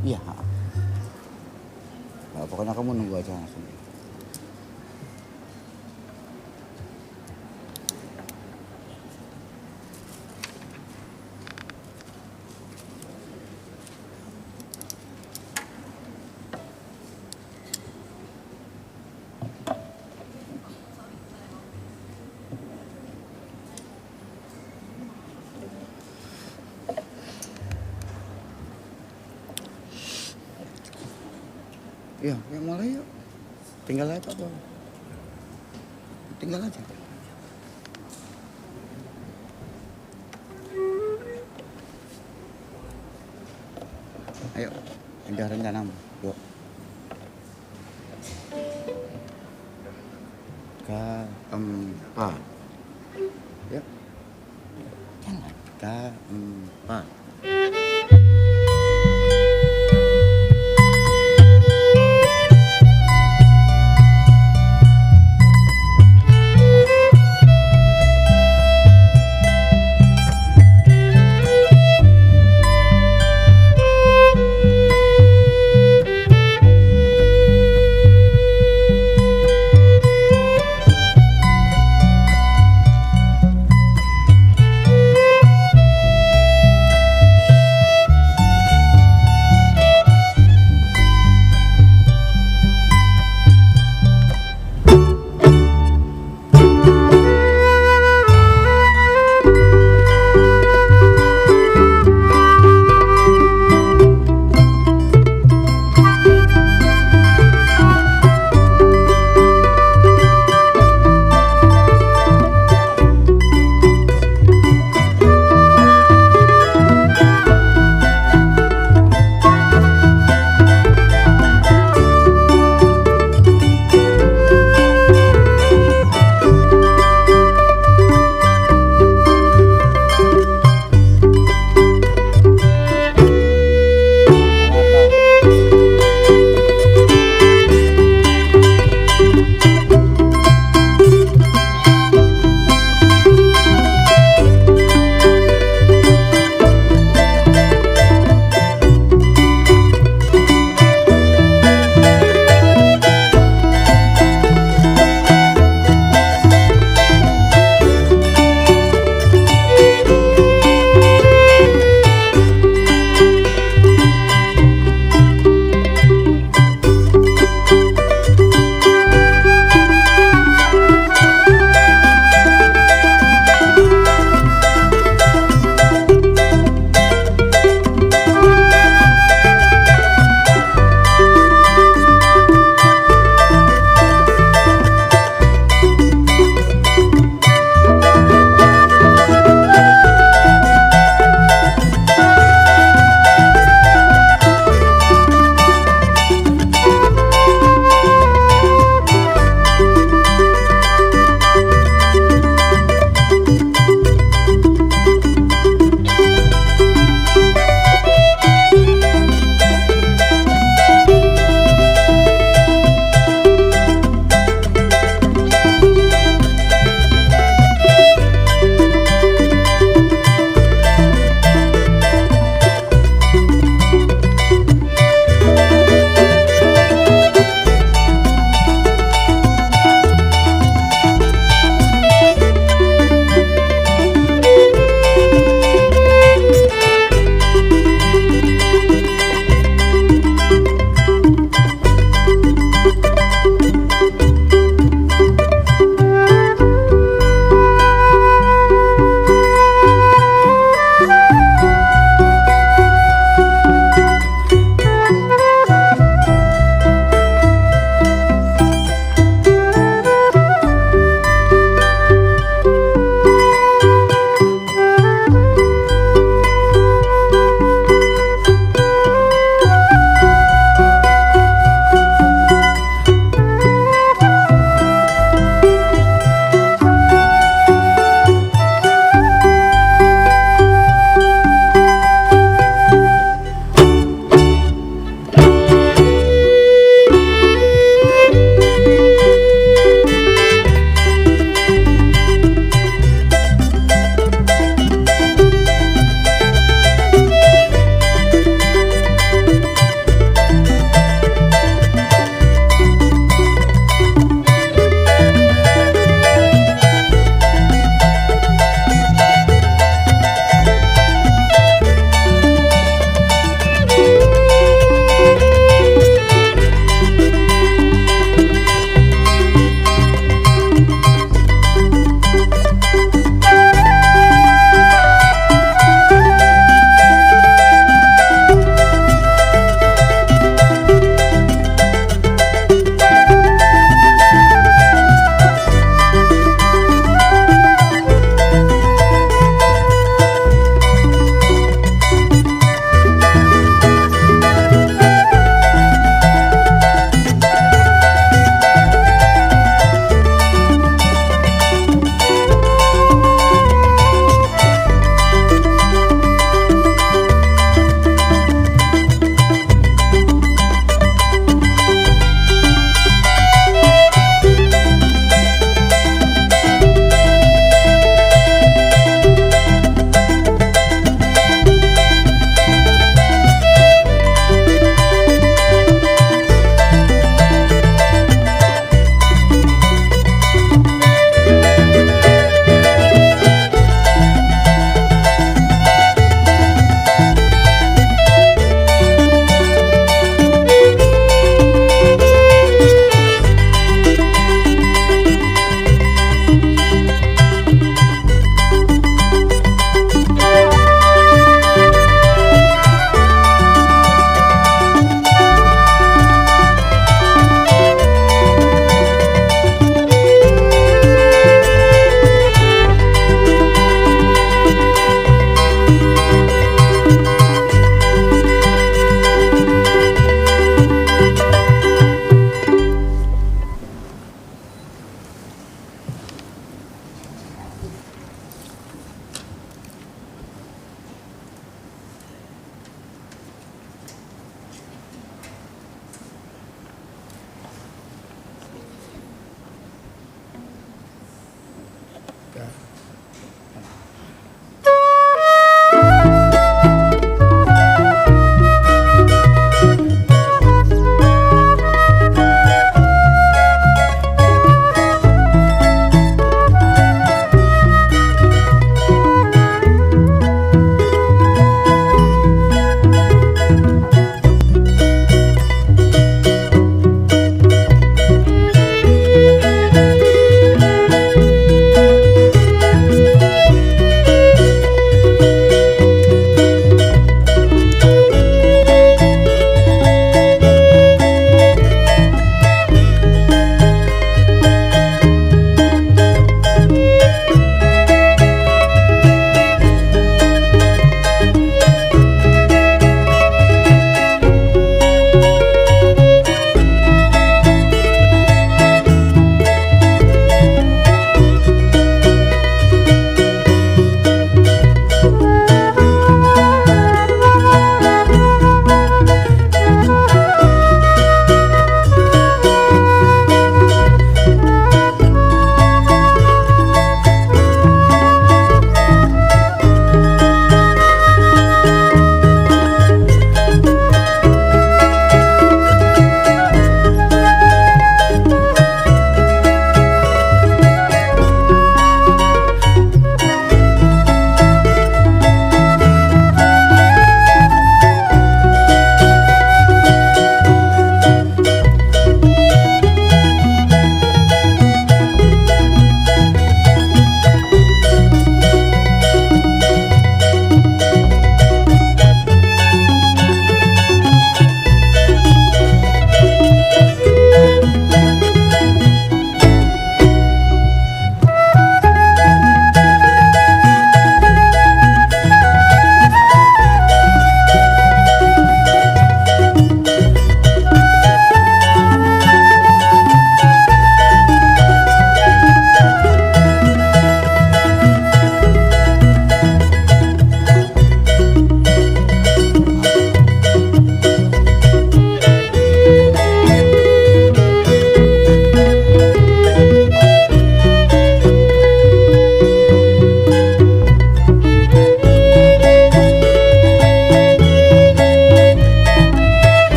Iya. Nah, pokoknya kamu nunggu aja langsung. Iya, ya mulai yuk. Tinggal aja Pak. Tinggal aja. Ayo, indah rencanamu. Yuk. Keempat. Yuk. Jalan. Keempat.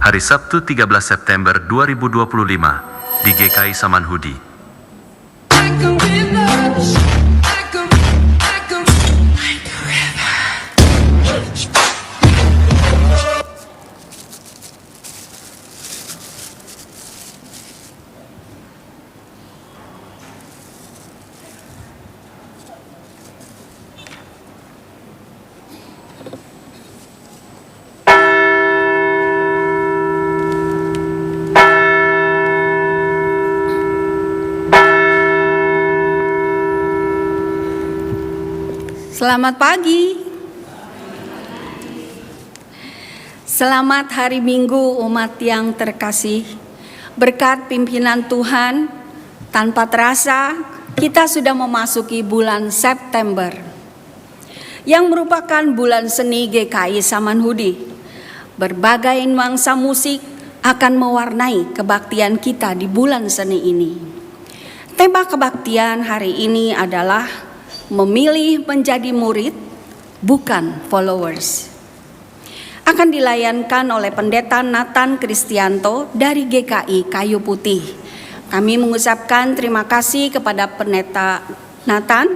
hari Sabtu 13 September 2025 di GKI Samanhudi. Selamat pagi. Selamat hari Minggu umat yang terkasih. Berkat pimpinan Tuhan, tanpa terasa kita sudah memasuki bulan September yang merupakan bulan seni GKI Samanhudi. Berbagai nuansa musik akan mewarnai kebaktian kita di bulan seni ini. Tema kebaktian hari ini adalah memilih menjadi murid, bukan followers. Akan dilayankan oleh Pendeta Nathan Kristianto dari GKI Kayu Putih. Kami mengucapkan terima kasih kepada Pendeta Nathan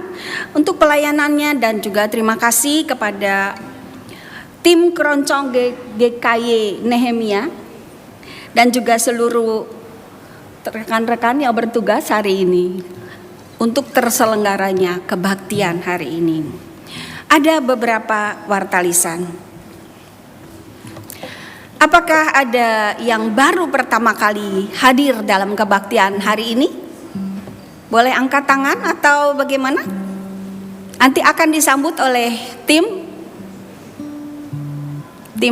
untuk pelayanannya dan juga terima kasih kepada tim keroncong GKI Nehemia dan juga seluruh rekan-rekan yang bertugas hari ini untuk terselenggaranya kebaktian hari ini. Ada beberapa wartalisan. Apakah ada yang baru pertama kali hadir dalam kebaktian hari ini? Boleh angkat tangan atau bagaimana? Nanti akan disambut oleh tim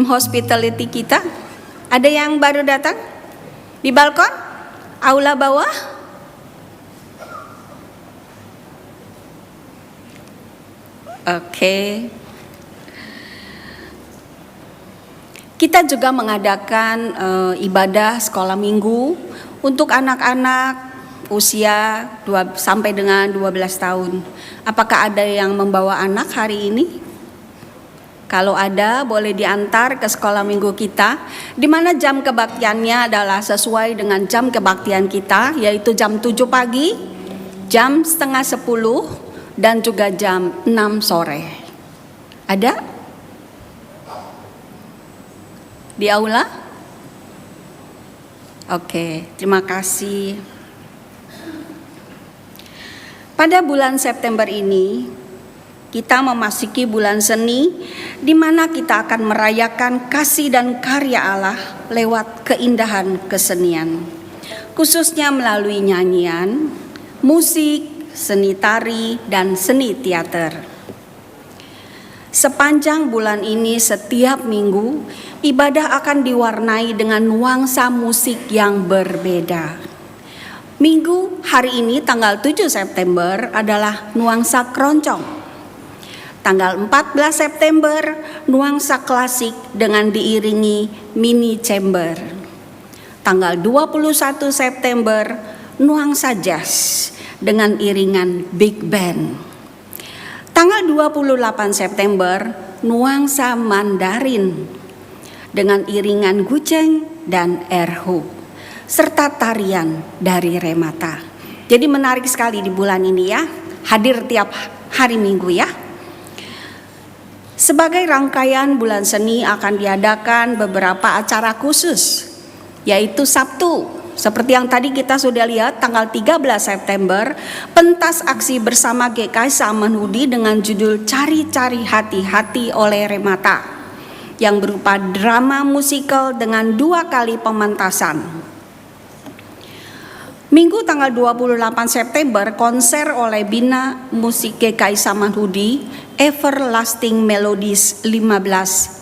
hospitality kita. Ada yang baru datang? Di balkon? Aula bawah? Oke. Kita juga mengadakan ibadah sekolah minggu untuk anak-anak usia sampai dengan 12 tahun. Apakah ada yang membawa anak hari ini? Kalau ada, boleh diantar ke sekolah minggu kita, di mana jam kebaktiannya adalah sesuai dengan jam kebaktian kita, yaitu jam 7 pagi, jam setengah 10, dan juga jam 6 sore. Ada? Di aula? Oke, terima kasih. Pada bulan September ini, kita memasuki bulan seni di mana kita akan merayakan kasih dan karya Allah lewat keindahan kesenian. Khususnya melalui nyanyian, musik, seni tari, dan seni teater. Sepanjang bulan ini setiap minggu, ibadah akan diwarnai dengan nuansa musik yang berbeda. Minggu hari ini tanggal 7 September adalah nuansa keroncong. Tanggal 14 September nuansa klasik dengan diiringi mini chamber. Tanggal 21 September nuansa jazz dengan iringan big band. Tanggal 28 September nuansa Mandarin dengan iringan guceng dan erhu serta tarian dari Remata. Jadi menarik sekali di bulan ini ya, hadir tiap hari Minggu ya. Sebagai rangkaian bulan seni akan diadakan beberapa acara khusus, yaitu Sabtu. Seperti yang tadi kita sudah lihat, tanggal 13 September, pentas aksi bersama GKI Samanhudi dengan judul Cari-Cari Hati-Hati oleh Remata, yang berupa drama musikal dengan 2 kali pementasan. Minggu tanggal 28 September, konser oleh Bina Musik GKI Samanhudi, Everlasting Melodies 15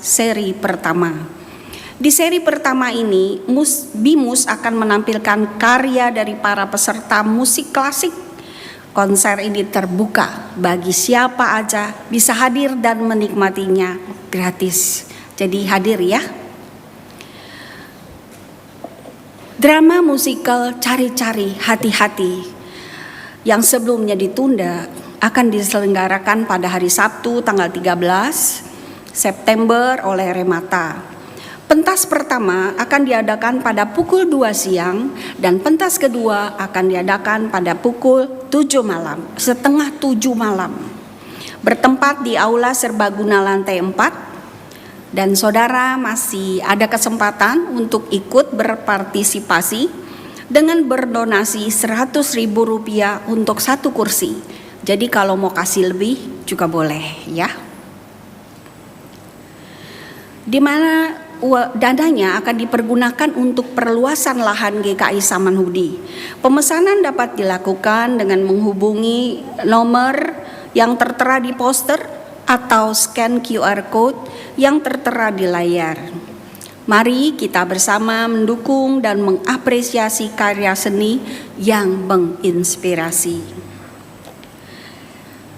seri pertama. Di seri pertama ini, BIMUS akan menampilkan karya dari para peserta musik klasik. Konser ini terbuka bagi siapa aja bisa hadir dan menikmatinya gratis. Jadi hadir ya. Drama musikal Cari-Cari Hati-Hati yang sebelumnya ditunda akan diselenggarakan pada hari Sabtu tanggal 13 September oleh Remata. Pentas pertama akan diadakan pada pukul 2 siang dan pentas kedua akan diadakan pada pukul 7 malam, setengah 7 malam. Bertempat di Aula Serbaguna lantai 4, dan saudara masih ada kesempatan untuk ikut berpartisipasi dengan berdonasi Rp100.000 untuk 1 kursi. Jadi kalau mau kasih lebih juga boleh ya. Di mana dananya akan dipergunakan untuk perluasan lahan GKI Samanhudi. Pemesanan dapat dilakukan dengan menghubungi nomor yang tertera di poster atau scan QR code yang tertera di layar. Mari kita bersama mendukung dan mengapresiasi karya seni yang menginspirasi.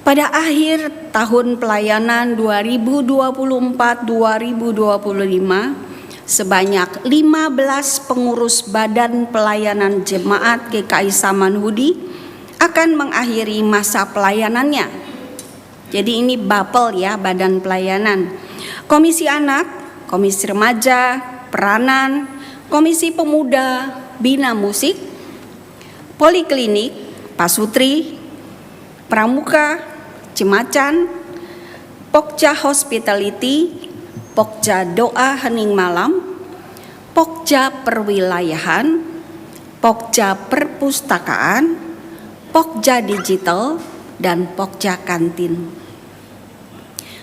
Pada akhir tahun pelayanan 2024-2025, sebanyak 15 pengurus Badan Pelayanan Jemaat GKI Samanhudi akan mengakhiri masa pelayanannya. Jadi ini bubble ya, badan pelayanan. Komisi Anak, Komisi Remaja, Peranan, Komisi Pemuda, Bina Musik, Poliklinik, Pasutri, Pramuka, Cimacan, Pokja Hospitality, Pokja Doa Hening Malam, Pokja Perwilayahan, Pokja Perpustakaan, Pokja Digital, dan Pokja Kantin.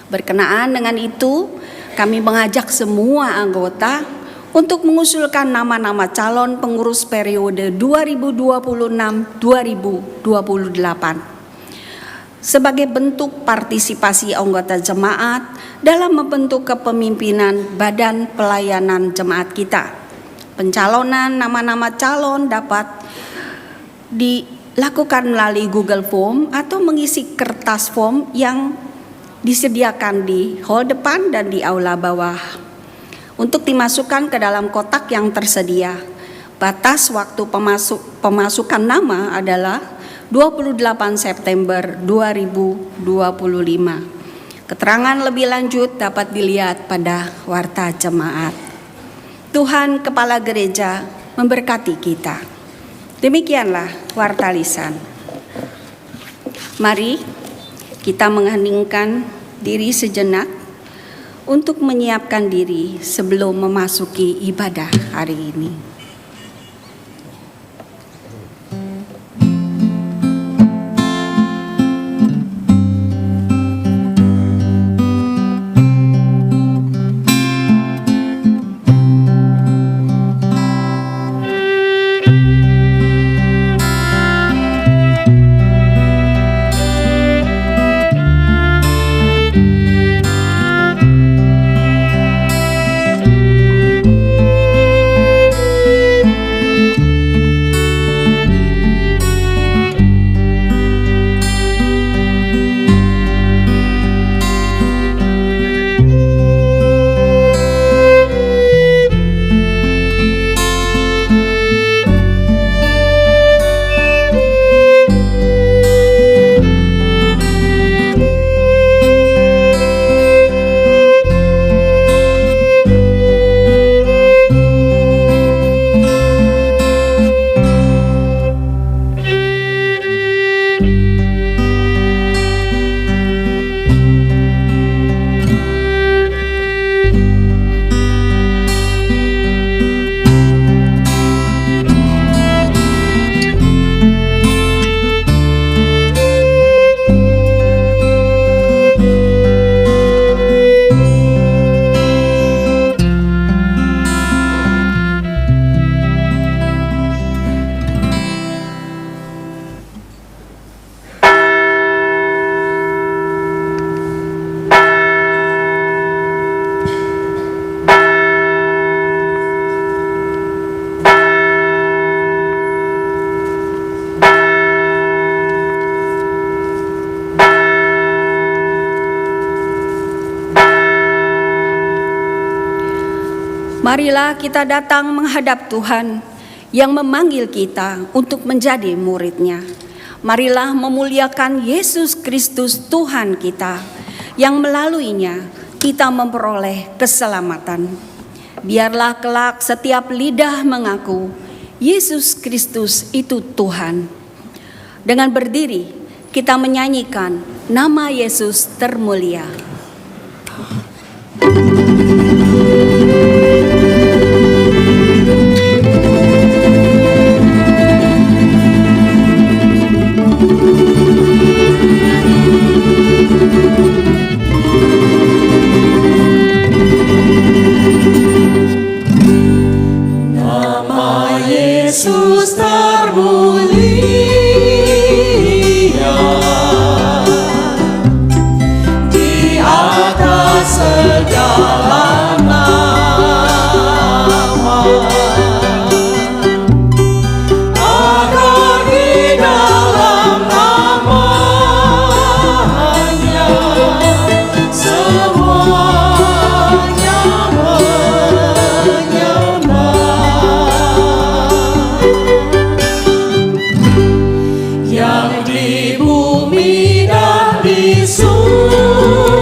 Berkenaan dengan itu, kami mengajak semua anggota untuk mengusulkan nama-nama calon pengurus periode 2026-2028. Sebagai bentuk partisipasi anggota jemaat dalam membentuk kepemimpinan badan pelayanan jemaat kita. Pencalonan nama-nama calon dapat dilakukan melalui Google Form atau mengisi kertas form yang disediakan di hall depan dan di aula bawah. Untuk dimasukkan ke dalam kotak yang tersedia. Batas waktu pemasukan nama adalah 28 September 2025. Keterangan lebih lanjut dapat dilihat pada warta jemaat. Tuhan Kepala Gereja memberkati kita. Demikianlah warta lisan. Mari kita mengheningkan diri sejenak untuk menyiapkan diri sebelum memasuki ibadah hari ini. Marilah kita datang menghadap Tuhan yang memanggil kita untuk menjadi murid-Nya. Marilah memuliakan Yesus Kristus Tuhan kita, yang melaluinya kita memperoleh keselamatan. Biarlah kelak setiap lidah mengaku Yesus Kristus itu Tuhan. Dengan berdiri, kita menyanyikan nama Yesus termulia. Yesus termulia di atas segala nama, agar di dalam namanya semuanya yang di bumi dan di surga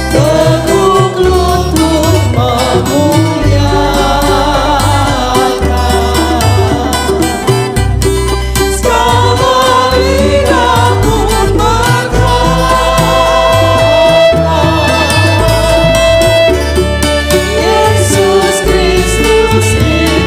teguk lutut memuliakan, segala lidah pun berkata Yesus Kristus itu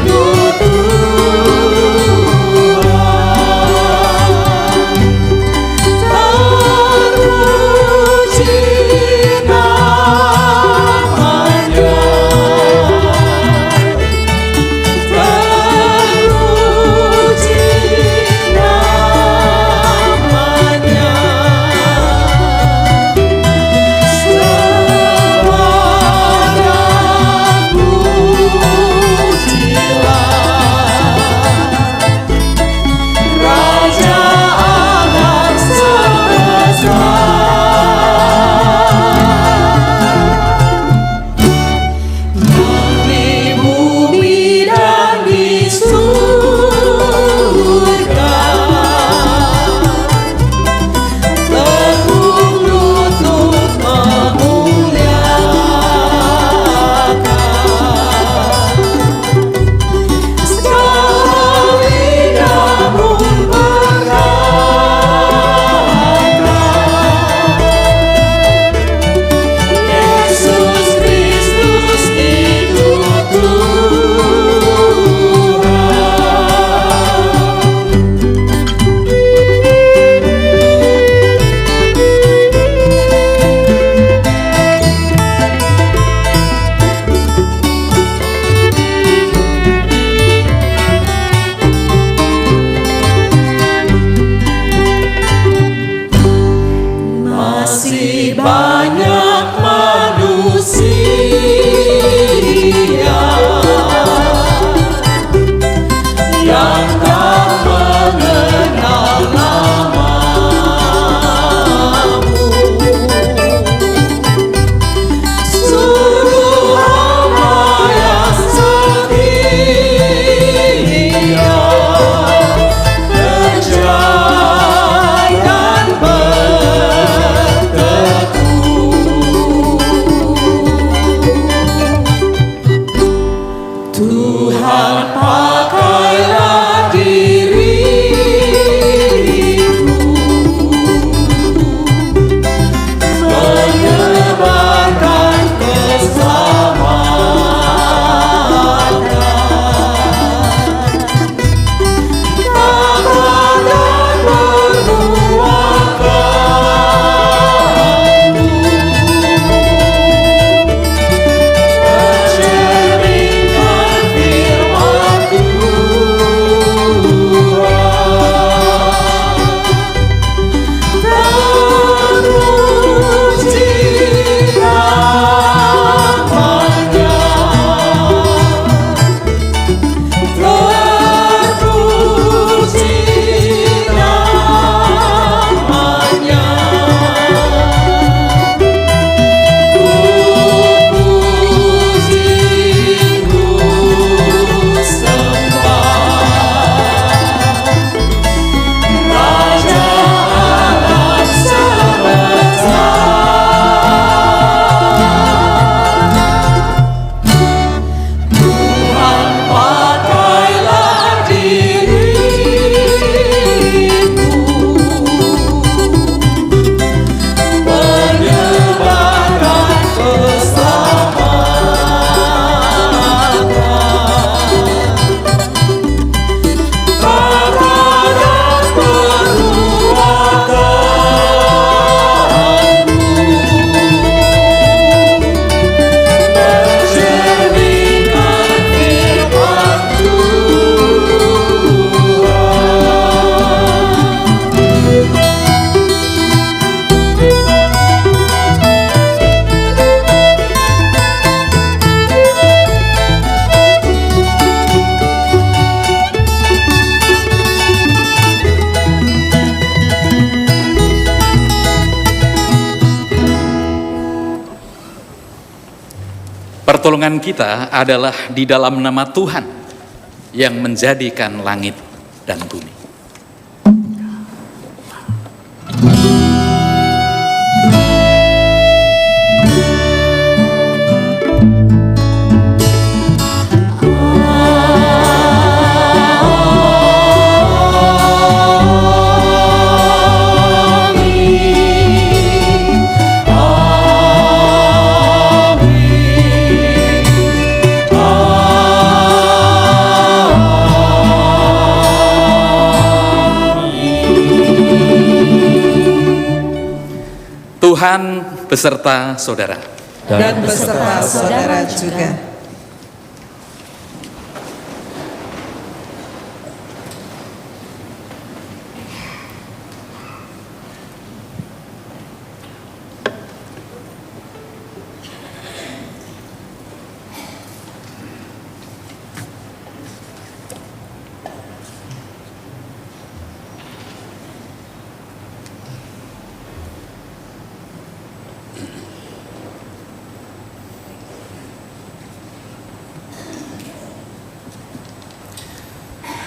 masih banyak manusia yang tak mengenal namamu. Suruh hamba yang setia percaya dan Tuhan, pakailah diriku, menyebarkan keselamatan, kabar dan menuakanmu, mencerminkan firman-Ku. Pertolongan kita adalah di dalam nama Tuhan yang menjadikan langit dan bumi. Tuhan beserta saudara. Dan beserta saudara juga.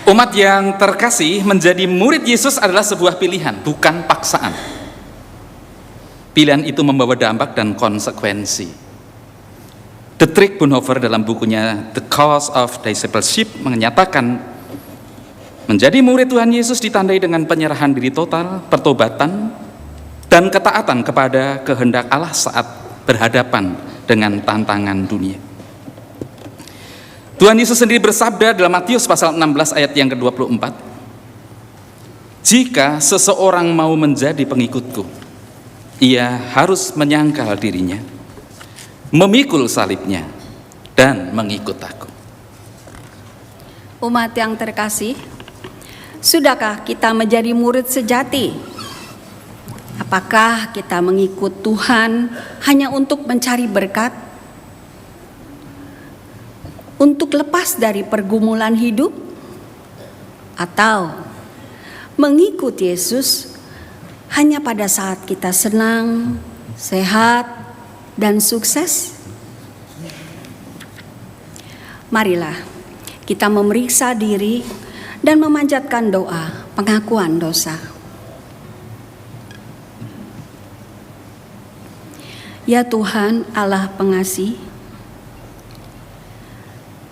Umat yang terkasih, menjadi murid Yesus adalah sebuah pilihan, bukan paksaan. Pilihan itu membawa dampak dan konsekuensi. Dietrich Bonhoeffer dalam bukunya The Cost of Discipleship menyatakan, menjadi murid Tuhan Yesus ditandai dengan penyerahan diri total, pertobatan, dan ketaatan kepada kehendak Allah saat berhadapan dengan tantangan dunia. Tuhan Yesus sendiri bersabda dalam Matius pasal 16 ayat yang ke-24, jika seseorang mau menjadi pengikutku, ia harus menyangkal dirinya, memikul salibnya, dan mengikut aku. Umat yang terkasih, sudahkah kita menjadi murid sejati? Apakah kita mengikut Tuhan hanya untuk mencari berkat? Untuk lepas dari pergumulan hidup, atau mengikut Yesus hanya pada saat kita senang, sehat, dan sukses? Marilah kita memeriksa diri dan memanjatkan doa pengakuan dosa. Ya Tuhan Allah pengasih,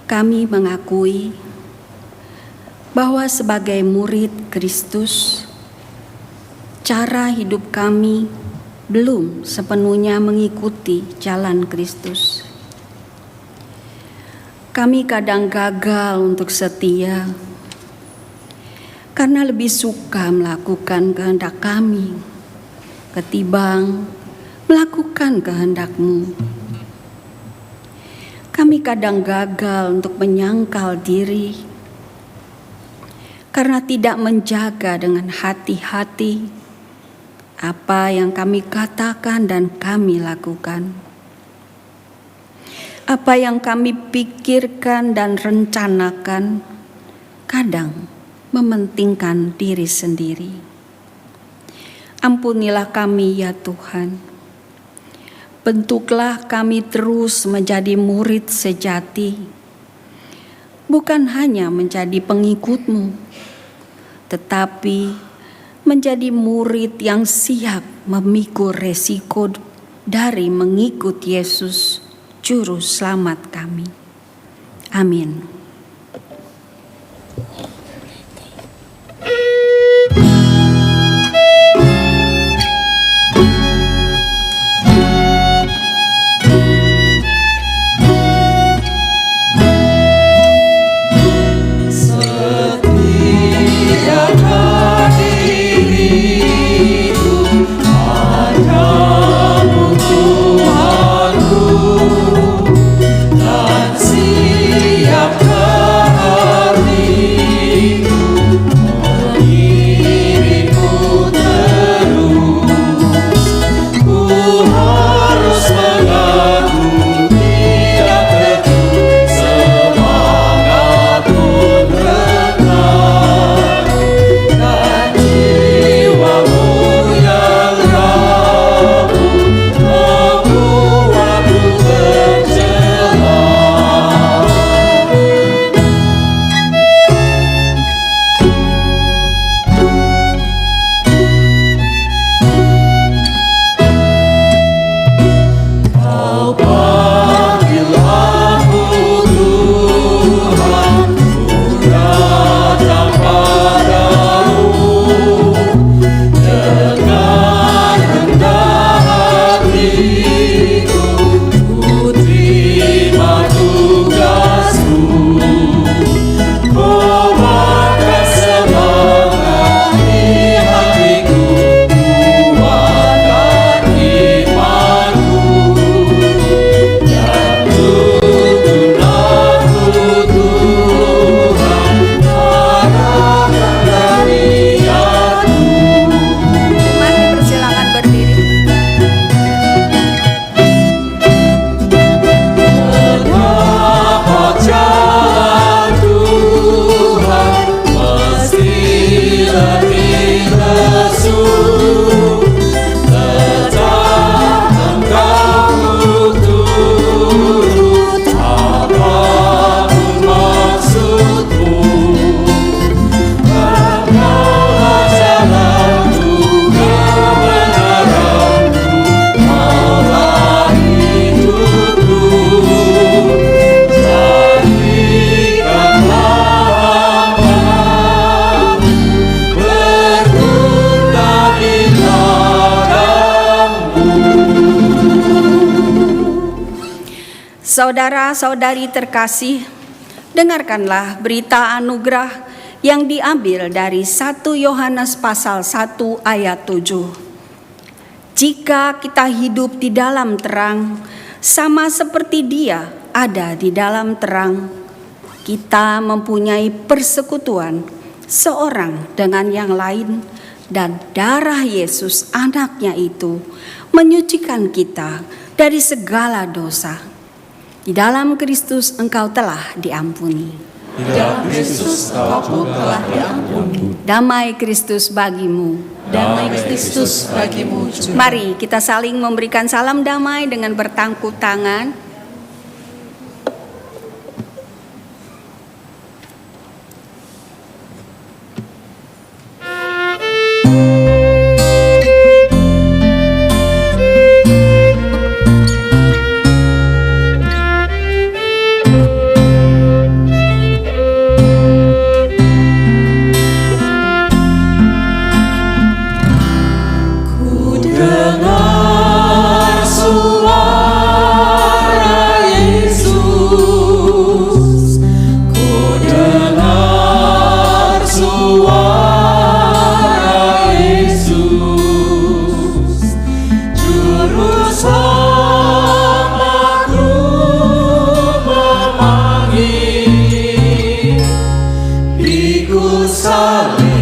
kami mengakui bahwa sebagai murid Kristus, cara hidup kami belum sepenuhnya mengikuti jalan Kristus. Kami kadang gagal untuk setia karena lebih suka melakukan kehendak kami ketimbang melakukan kehendak-Mu. Kami kadang gagal untuk menyangkal diri karena tidak menjaga dengan hati-hati apa yang kami katakan dan kami lakukan. Apa yang kami pikirkan dan rencanakan kadang mementingkan diri sendiri. Ampunilah kami ya Tuhan. Bentuklah kami terus menjadi murid sejati, bukan hanya menjadi pengikut-Mu, tetapi menjadi murid yang siap memikul resiko dari mengikut Yesus, Juru Selamat kami. Amin. Siapkan Saudara-saudari terkasih, dengarkanlah berita anugerah yang diambil dari 1 Yohanes pasal 1 ayat 7. Jika kita hidup di dalam terang, sama seperti Dia ada di dalam terang, kita mempunyai persekutuan seorang dengan yang lain, dan darah Yesus anaknya itu menyucikan kita dari segala dosa. Di dalam Kristus engkau telah diampuni. Di dalam Kristus kau pun telah diampuni. Damai Kristus bagimu. Damai Kristus bagimu juga. Mari kita saling memberikan salam damai dengan bertangkuk tangan. Dengar suara Yesus, ku dengar suara Yesus, juru selamatku memanggil, pikul salib,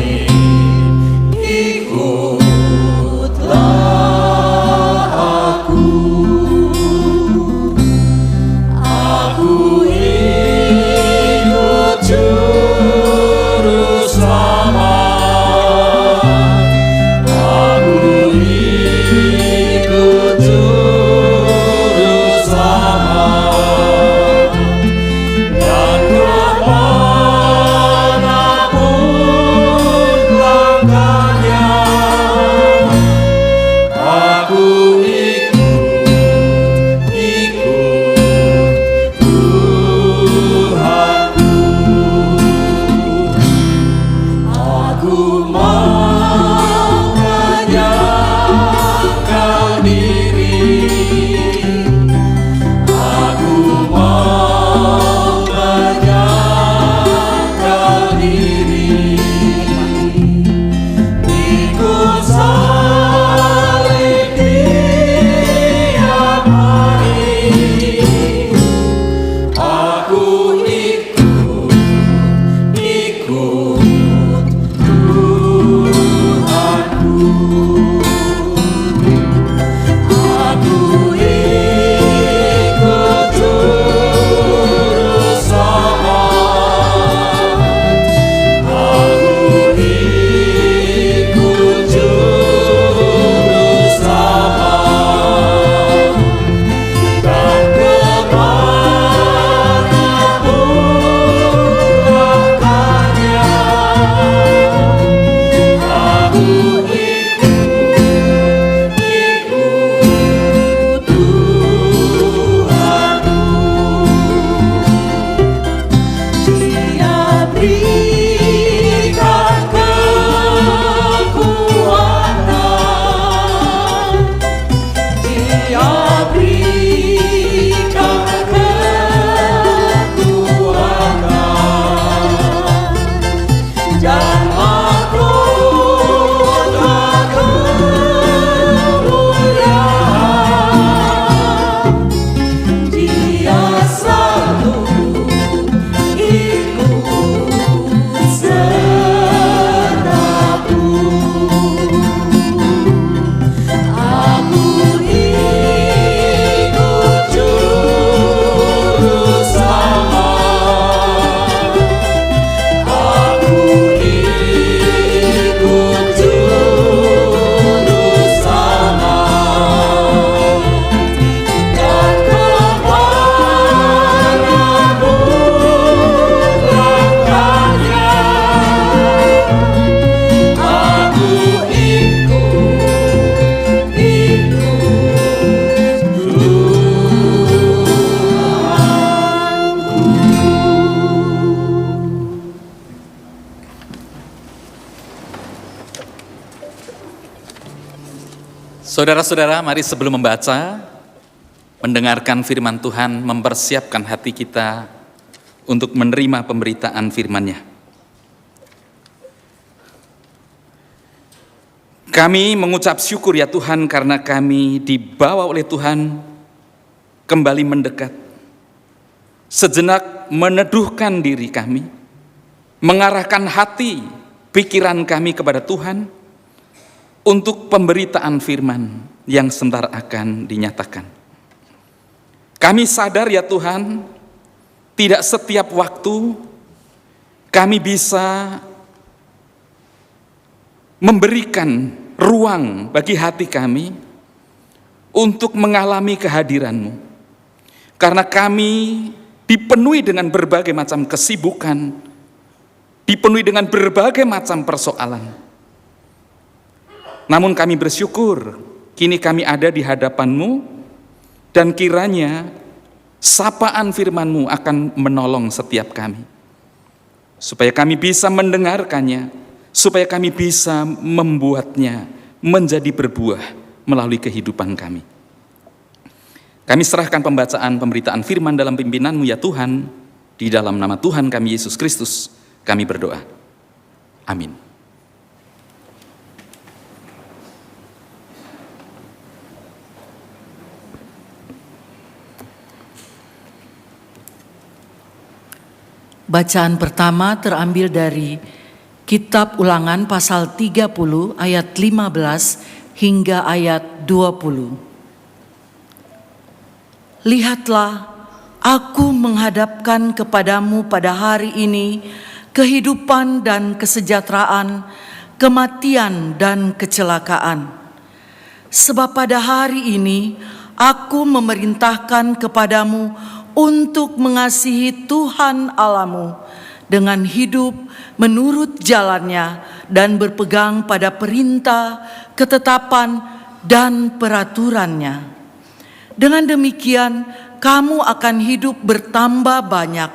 Saudara-saudara, mari sebelum membaca, mendengarkan firman Tuhan, mempersiapkan hati kita untuk menerima pemberitaan firman-Nya. Kami mengucap syukur ya Tuhan karena kami dibawa oleh Tuhan kembali mendekat. Sejenak meneduhkan diri kami, mengarahkan hati, pikiran kami kepada Tuhan untuk pemberitaan firman yang sebentar akan dinyatakan. Kami sadar ya Tuhan, tidak setiap waktu kami bisa memberikan ruang bagi hati kami untuk mengalami kehadiran-Mu. Karena kami dipenuhi dengan berbagai macam kesibukan, dipenuhi dengan berbagai macam persoalan. Namun kami bersyukur, kini kami ada di hadapan-Mu, dan kiranya sapaan firman-Mu akan menolong setiap kami. Supaya kami bisa mendengarkannya, supaya kami bisa membuatnya menjadi berbuah melalui kehidupan kami. Kami serahkan pembacaan pemberitaan firman dalam pimpinan-Mu ya Tuhan, di dalam nama Tuhan kami Yesus Kristus, kami berdoa. Amin. Bacaan pertama terambil dari Kitab Ulangan pasal 30 ayat 15 hingga ayat 20. Lihatlah, aku menghadapkan kepadamu pada hari ini kehidupan dan kesejahteraan, kematian dan kecelakaan. Sebab pada hari ini aku memerintahkan kepadamu untuk mengasihi Tuhan Allahmu dengan hidup menurut jalannya dan berpegang pada perintah, ketetapan, dan peraturannya. Dengan demikian, kamu akan hidup bertambah banyak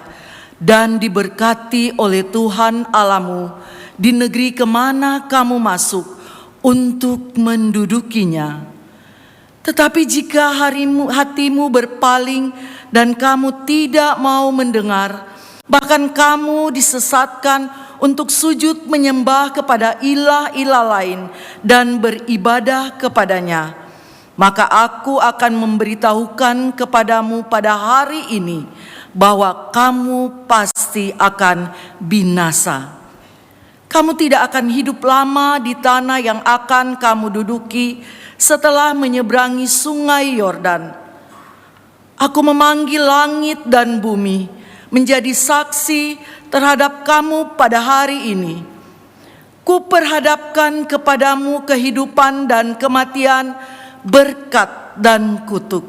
dan diberkati oleh Tuhan Allahmu di negeri kemana kamu masuk untuk mendudukinya. Tetapi jika hatimu berpaling dan kamu tidak mau mendengar, bahkan kamu disesatkan untuk sujud menyembah kepada ilah-ilah lain dan beribadah kepadanya, maka aku akan memberitahukan kepadamu pada hari ini bahwa kamu pasti akan binasa. Kamu tidak akan hidup lama di tanah yang akan kamu duduki setelah menyeberangi sungai Yordan. Aku memanggil langit dan bumi menjadi saksi terhadap kamu pada hari ini. Kuperhadapkan kepadamu kehidupan dan kematian, berkat dan kutuk.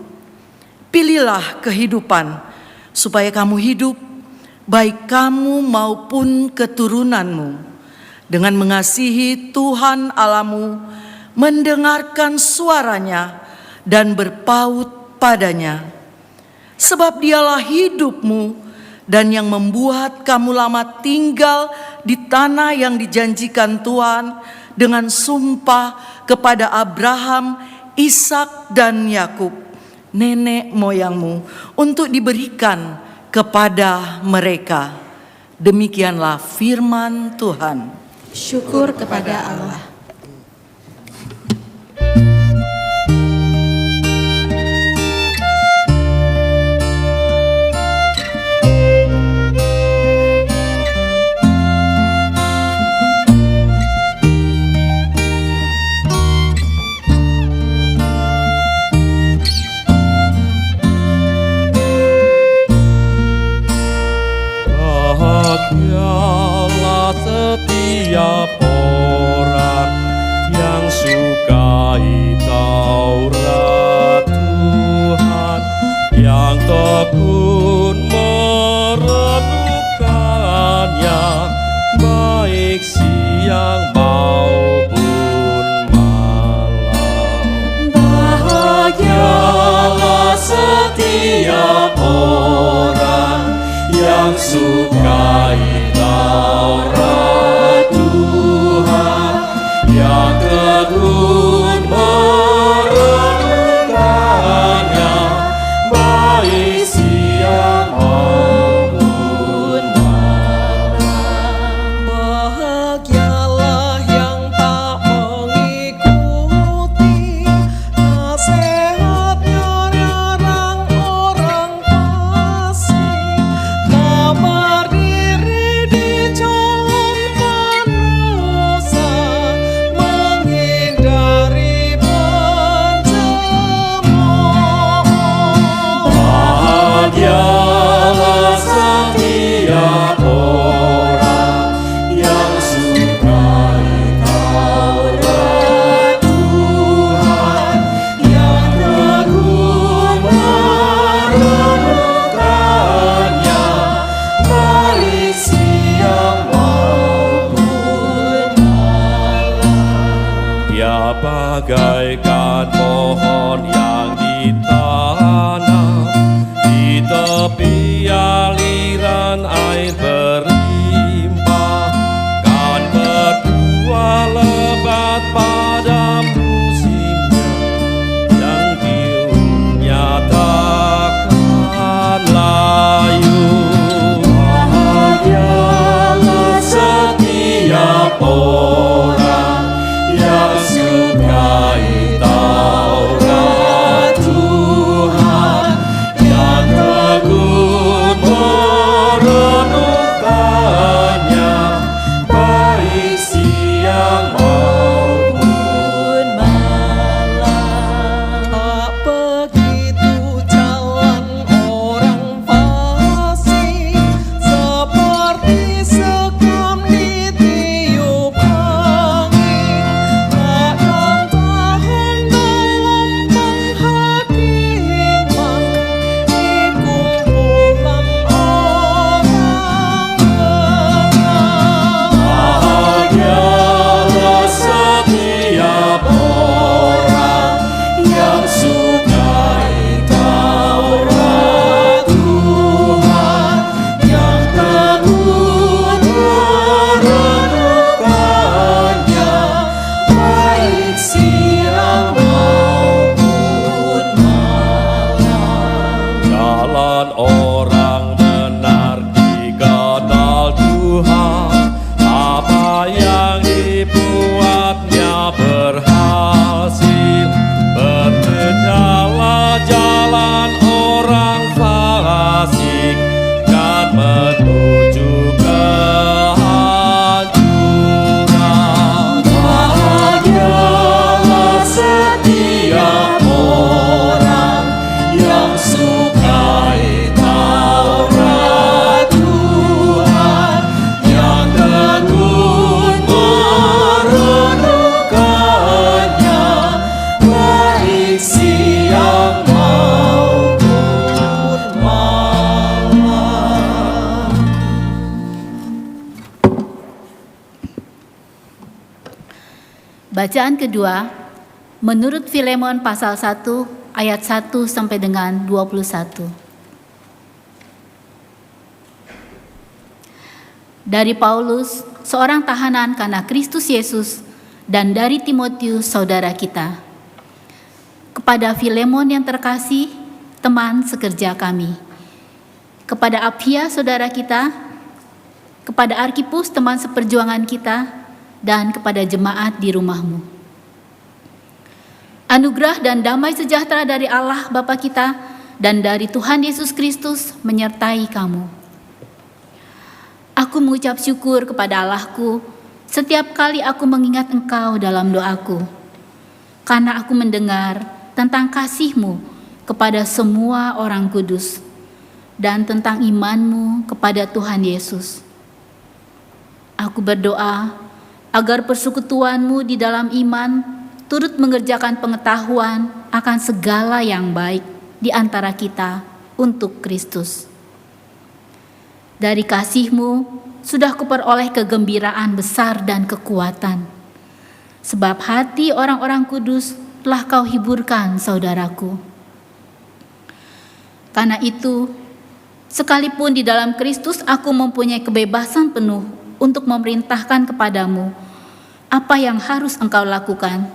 Pilihlah kehidupan, supaya kamu hidup, baik kamu maupun keturunanmu, dengan mengasihi Tuhan Allahmu, mendengarkan suaranya, dan berpaut padanya. Sebab dialah hidupmu dan yang membuat kamu lama tinggal di tanah yang dijanjikan Tuhan dengan sumpah kepada Abraham, Ishak dan Yakub, nenek moyangmu, untuk diberikan kepada mereka. Demikianlah firman Tuhan. Syukur kepada Allah. Bahagialah setiap orang yang sukai Taurat Tuhan, yang tekun merenungkannya, baik siang maupun malam. Bahagialah setiap orang yang sukai Taurat Tuhan, yang tekun merenungkannya, bagaikan pohon yang ditanam di tepi aliran air berlimpah, kan berbuah lebat pada musimnya, yang tiungnya takkan layu. Bahagialah setiap orang yang sukai Taurat Tuhan, yang tekun merenungkannya, baik siang maupun malam. Tak begitu jalan orang fasik, seperti sekam ditiup angin, takkan tahan dalam penghakiman di kumpulan orang benar. Bahagialah setiap orang yang sukai Taurat Tuhan, yang tekun merenungkannya, baik siang maupun malam. Jalan orang benar dikenal Tuhan, apa yang dibuatnya berhasil. Berbedalah jalan orang fasik, kan menuju kehancuran. Bahagialah setiap orang yang sukai Taurat Tuhan, yang tekun merenungkannya, baik siang maupun malam. Bacaan kedua, menurut Filemon pasal 1 ayat 1 sampai dengan 21. Dari Paulus, seorang tahanan karena Kristus Yesus, dan dari Timotius saudara kita. Kepada Filemon yang terkasih, teman sekerja kami. Kepada Apphia saudara kita, kepada Arkhipus teman seperjuangan kita, dan kepada jemaat di rumahmu. Anugerah dan damai sejahtera dari Allah Bapa kita dan dari Tuhan Yesus Kristus menyertai kamu. Aku mengucap syukur kepada Allahku setiap kali aku mengingat engkau dalam doaku, karena aku mendengar tentang kasih-Mu kepada semua orang kudus dan tentang iman-Mu kepada Tuhan Yesus. Aku berdoa agar persekutuan-Mu di dalam iman turut mengerjakan pengetahuan akan segala yang baik di antara kita untuk Kristus. Dari kasih-Mu sudah kuperoleh kegembiraan besar dan kekuatan, sebab hati orang-orang kudus telah Kau hiburkan, saudaraku. Karena itu, sekalipun di dalam Kristus aku mempunyai kebebasan penuh untuk memerintahkan kepadamu apa yang harus engkau lakukan.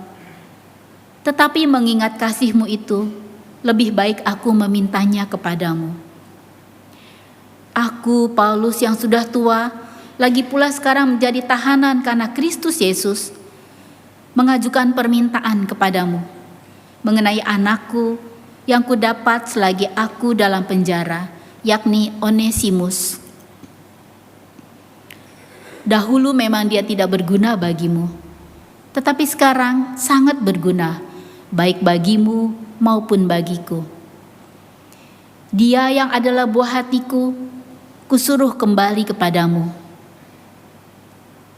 Tetapi mengingat kasih-Mu itu, lebih baik aku memintanya kepadamu. Aku, Paulus yang sudah tua, lagi pula sekarang menjadi tahanan karena Kristus Yesus, mengajukan permintaan kepadamu mengenai anakku yang kudapat selagi aku dalam penjara, yakni Onesimus. Dahulu memang dia tidak berguna bagimu, tetapi sekarang sangat berguna, baik bagimu maupun bagiku. Dia yang adalah buah hatiku, kusuruh kembali kepadamu.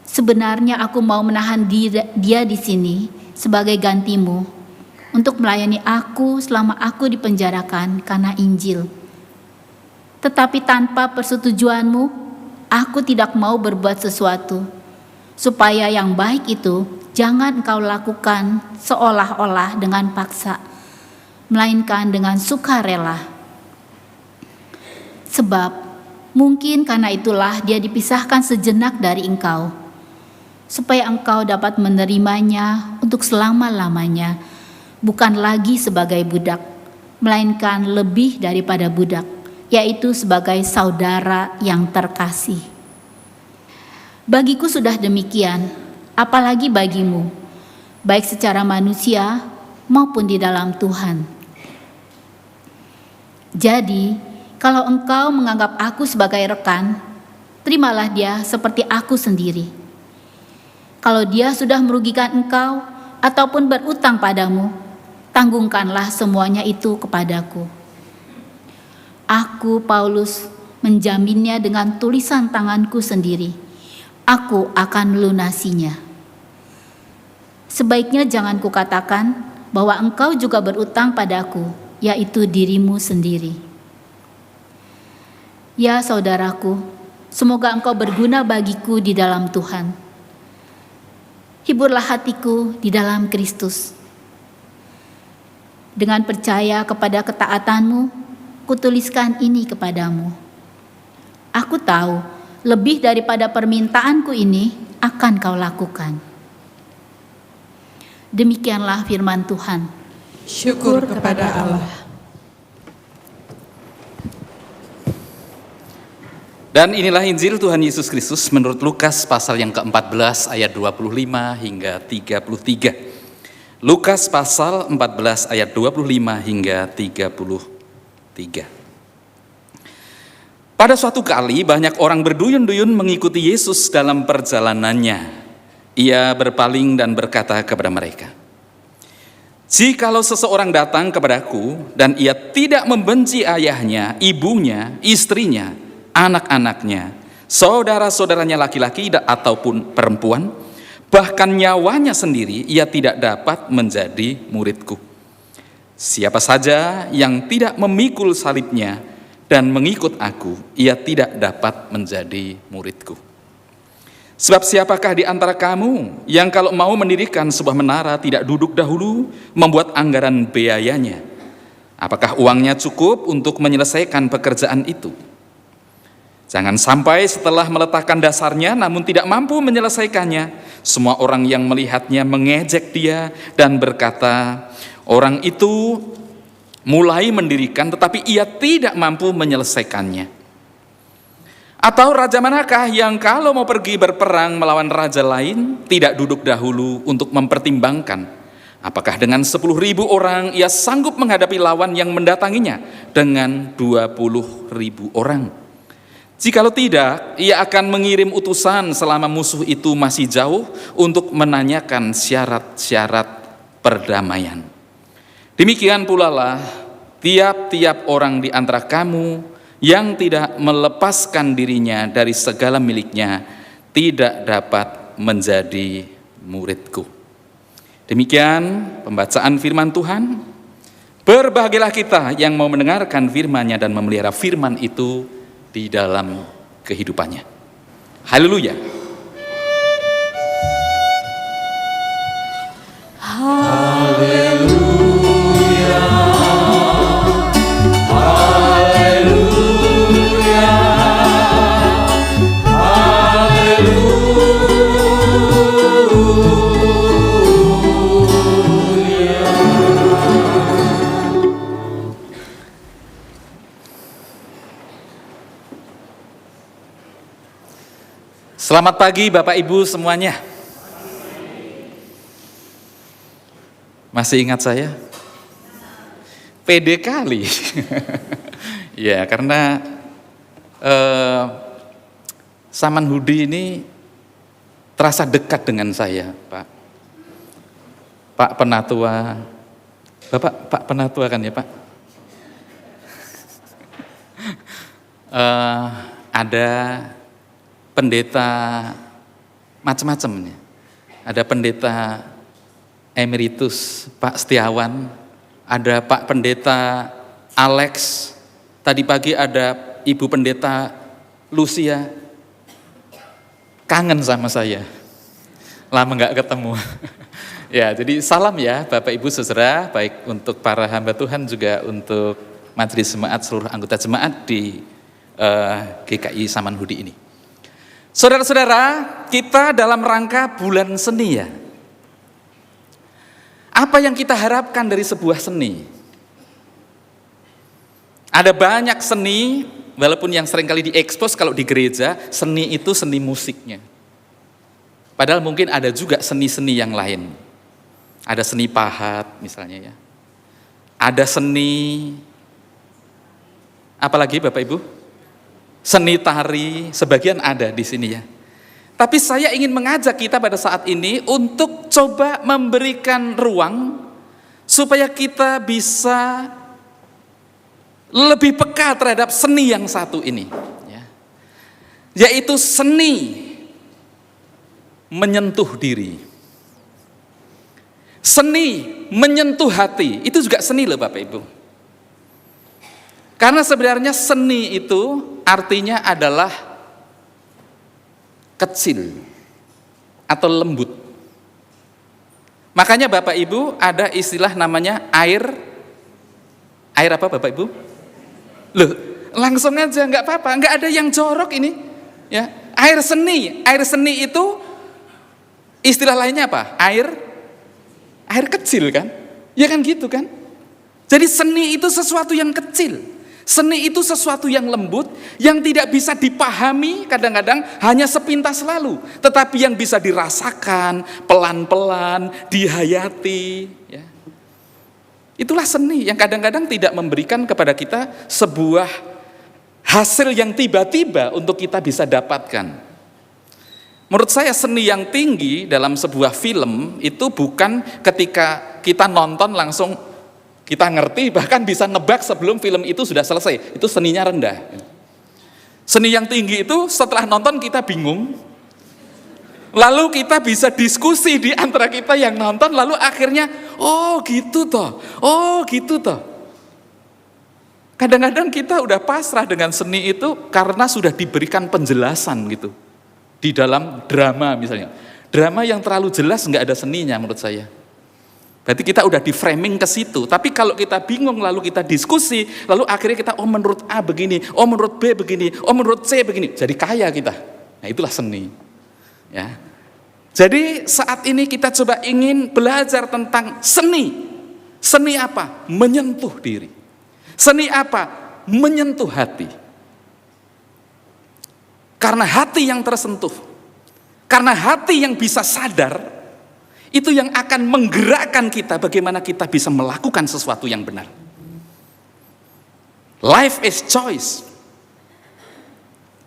Sebenarnya aku mau menahan dia di sini sebagai gantimu, untuk melayani aku selama aku dipenjarakan karena Injil. Tetapi tanpa persetujuanmu, aku tidak mau berbuat sesuatu, supaya yang baik itu jangan engkau lakukan seolah-olah dengan paksa, melainkan dengan sukarela. Sebab mungkin karena itulah dia dipisahkan sejenak dari engkau, supaya engkau dapat menerimanya untuk selama-lamanya, bukan lagi sebagai budak, melainkan lebih daripada budak, yaitu sebagai saudara yang terkasih. Bagiku sudah demikian, apalagi bagimu, baik secara manusia maupun di dalam Tuhan. Jadi, kalau engkau menganggap aku sebagai rekan, terimalah dia seperti aku sendiri. Kalau dia sudah merugikan engkau ataupun berutang padamu, tanggungkanlah semuanya itu kepadaku. Aku, Paulus, menjaminnya dengan tulisan tanganku sendiri. Aku akan melunasinya. Sebaiknya jangan kukatakan bahwa engkau juga berutang padaku, yaitu dirimu sendiri. Ya saudaraku, semoga engkau berguna bagiku di dalam Tuhan. Hiburlah hatiku di dalam Kristus. Dengan percaya kepada ketaatanmu, kutuliskan ini kepadamu. Aku tahu, lebih daripada permintaanku ini akan kau lakukan. Demikianlah firman Tuhan. Syukur kepada Allah. Dan inilah Injil Tuhan Yesus Kristus menurut Lukas pasal yang ke-14 ayat 25 hingga 33. Lukas pasal 14 ayat 25 hingga 33. Pada suatu kali banyak orang berduyun-duyun mengikuti Yesus dalam perjalanannya. Ia berpaling dan berkata kepada mereka, "Jikalau seseorang datang kepadaku dan ia tidak membenci ayahnya, ibunya, istrinya, anak-anaknya, saudara-saudaranya laki-laki ataupun perempuan, bahkan nyawanya sendiri, ia tidak dapat menjadi muridku. Siapa saja yang tidak memikul salibnya dan mengikut aku, ia tidak dapat menjadi muridku. Sebab siapakah di antara kamu yang kalau mau mendirikan sebuah menara tidak duduk dahulu membuat anggaran biayanya? Apakah uangnya cukup untuk menyelesaikan pekerjaan itu? Jangan sampai setelah meletakkan dasarnya namun tidak mampu menyelesaikannya, semua orang yang melihatnya mengejek dia dan berkata, orang itu mulai mendirikan tetapi ia tidak mampu menyelesaikannya. Atau raja manakah yang kalau mau pergi berperang melawan raja lain tidak duduk dahulu untuk mempertimbangkan apakah dengan 10.000 orang ia sanggup menghadapi lawan yang mendatanginya dengan 20.000 orang? Jikalau tidak, ia akan mengirim utusan selama musuh itu masih jauh untuk menanyakan syarat-syarat perdamaian. Demikian pula lah tiap-tiap orang di antara kamu yang tidak melepaskan dirinya dari segala miliknya tidak dapat menjadi muridku." Demikian pembacaan firman Tuhan. Berbahagialah kita yang mau mendengarkan firman-Nya dan memelihara firman itu di dalam kehidupannya. Haleluya. Selamat pagi Bapak Ibu semuanya. Masih ingat saya? Pede kali. Ya, karena Saman Hudi ini terasa dekat dengan saya, Pak. Pak Penatua. Bapak Pak Penatua kan ya, Pak? Ada pendeta macam-macam. Ada pendeta emeritus Pak Setiawan, ada Pak Pendeta Alex, tadi pagi ada Ibu Pendeta Lucia. Kangen sama saya. Lama nggak ketemu. Ya, jadi salam ya Bapak Ibu Saudara, baik untuk para hamba Tuhan juga untuk majelis jemaat, seluruh anggota jemaat di GKI Samanhudi ini. Saudara-saudara, kita dalam rangka bulan seni ya. Apa yang kita harapkan dari sebuah seni? Ada banyak seni, walaupun yang seringkali diekspos kalau di gereja, seni itu seni musiknya. Padahal mungkin ada juga seni-seni yang lain. Ada seni pahat misalnya ya. Ada seni, apalagi Bapak Ibu? Seni tari, sebagian ada di sini ya. Tapi saya ingin mengajak kita pada saat ini untuk coba memberikan ruang supaya kita bisa lebih peka terhadap seni yang satu ini. Ya. Yaitu seni menyentuh diri. Seni menyentuh hati, itu juga seni loh Bapak Ibu. Karena sebenarnya seni itu artinya adalah kecil atau lembut. Makanya Bapak Ibu ada istilah namanya air apa Bapak Ibu? Loh, langsung aja nggak apa-apa, nggak ada yang jorok ini. Ya, air seni itu istilah lainnya apa? Air kecil kan? Ya kan gitu kan? Jadi seni itu sesuatu yang kecil. Seni itu sesuatu yang lembut, yang tidak bisa dipahami kadang-kadang hanya sepintas lalu. Tetapi yang bisa dirasakan pelan-pelan, dihayati. Ya. Itulah seni yang kadang-kadang tidak memberikan kepada kita sebuah hasil yang tiba-tiba untuk kita bisa dapatkan. Menurut saya seni yang tinggi dalam sebuah film itu bukan ketika kita nonton langsung kita ngerti, bahkan bisa nebak sebelum film itu sudah selesai. Itu seninya rendah. Seni yang tinggi itu setelah nonton kita bingung. Lalu kita bisa diskusi di antara kita yang nonton, lalu akhirnya, oh gitu toh. Kadang-kadang kita udah pasrah dengan seni itu karena sudah diberikan penjelasan gitu. Di dalam drama misalnya. Drama yang terlalu jelas nggak ada seninya menurut saya. Berarti kita udah di framing ke situ. Tapi kalau kita bingung lalu kita diskusi, lalu akhirnya kita menurut A begini, menurut B begini, menurut C begini. Jadi kaya kita. Nah itulah seni. Ya. Jadi saat ini kita coba ingin belajar tentang seni. Seni apa? Menyentuh diri. Seni apa? Menyentuh hati. Karena hati yang tersentuh, karena hati yang bisa sadar, itu yang akan menggerakkan kita bagaimana kita bisa melakukan sesuatu yang benar. Life is choice.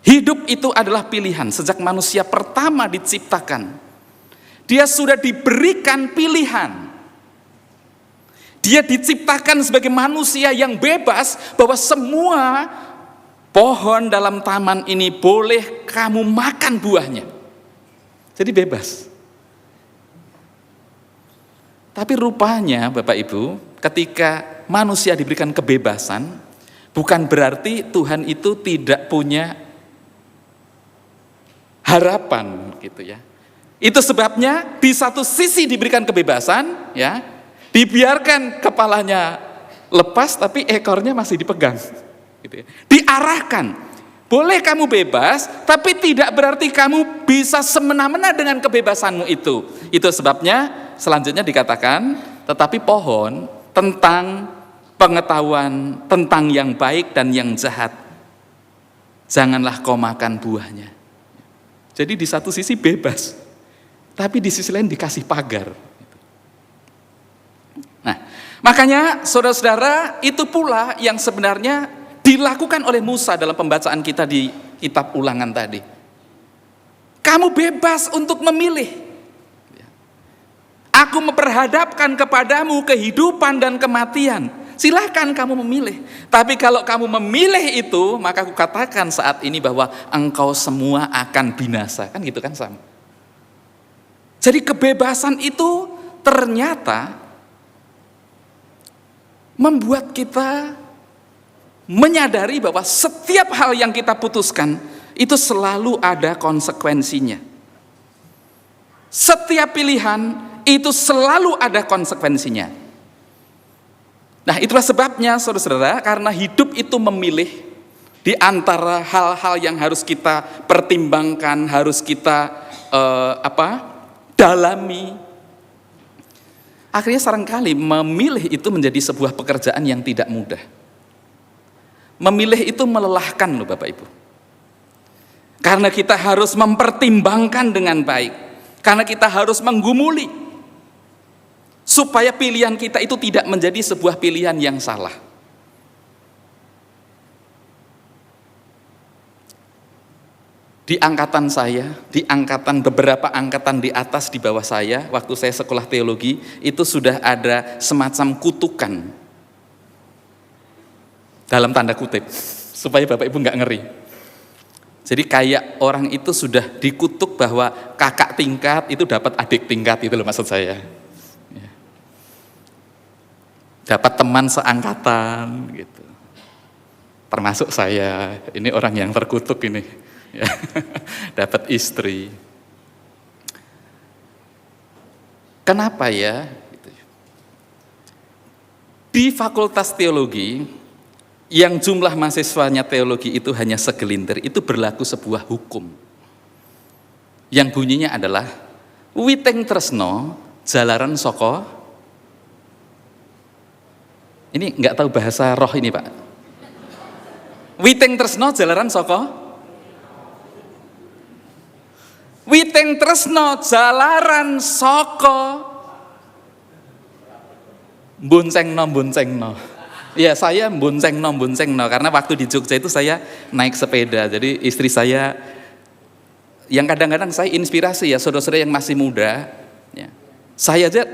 Hidup itu adalah pilihan. Sejak manusia pertama diciptakan, dia sudah diberikan pilihan. Dia diciptakan sebagai manusia yang bebas, bahwa semua pohon dalam taman ini boleh kamu makan buahnya. Jadi bebas. Tapi rupanya Bapak Ibu, ketika manusia diberikan kebebasan, bukan berarti Tuhan itu tidak punya harapan gitu ya. Itu sebabnya di satu sisi diberikan kebebasan, ya, dibiarkan kepalanya lepas tapi ekornya masih dipegang. Gitu ya. Diarahkan, boleh kamu bebas, tapi tidak berarti kamu bisa semena-mena dengan kebebasanmu itu. Itu sebabnya selanjutnya dikatakan, tetapi pohon tentang pengetahuan tentang yang baik dan yang jahat, janganlah kau makan buahnya. Jadi di satu sisi bebas, tapi di sisi lain dikasih pagar. Nah, makanya saudara-saudara, itu pula yang sebenarnya dilakukan oleh Musa dalam pembacaan kita di kitab Ulangan tadi. Kamu bebas untuk memilih. Aku memperhadapkan kepadamu kehidupan dan kematian. Silahkan kamu memilih. Tapi kalau kamu memilih itu, maka aku katakan saat ini bahwa engkau semua akan binasa. Kan gitu kan sama. Jadi kebebasan itu ternyata membuat kita menyadari bahwa setiap hal yang kita putuskan itu selalu ada konsekuensinya. Setiap pilihan itu selalu ada konsekuensinya. Nah, itulah sebabnya saudara-saudara, karena hidup itu memilih di antara hal-hal yang harus kita pertimbangkan, harus kita dalami. Akhirnya seringkali memilih itu menjadi sebuah pekerjaan yang tidak mudah. Memilih itu melelahkan loh Bapak Ibu. Karena kita harus mempertimbangkan dengan baik. Karena kita harus menggumuli supaya pilihan kita itu tidak menjadi sebuah pilihan yang salah. Di angkatan saya, di angkatan beberapa angkatan di atas di bawah saya, waktu saya sekolah teologi, itu sudah ada semacam kutukan. Dalam tanda kutip, supaya Bapak Ibu nggak ngeri. Jadi kayak orang itu sudah dikutuk bahwa kakak tingkat itu dapat adik tingkat, itu loh maksud saya. Dapat teman seangkatan gitu. Termasuk saya, ini orang yang terkutuk ini. Ya. Dapat istri. Kenapa ya? Di Fakultas Teologi yang jumlah mahasiswanya teologi itu hanya segelintir, itu berlaku sebuah hukum yang bunyinya adalah Witeng tresno jalaran soko. Ini nggak tahu bahasa roh ini Pak. Witeng tresno jalaran soko. Witeng tresno jalaran soko. Boncengno. Ya saya boncengno karena waktu di Jogja itu saya naik sepeda. Jadi istri saya yang kadang-kadang saya inspirasi ya saudara-saudara yang masih muda. Ya. Saya aja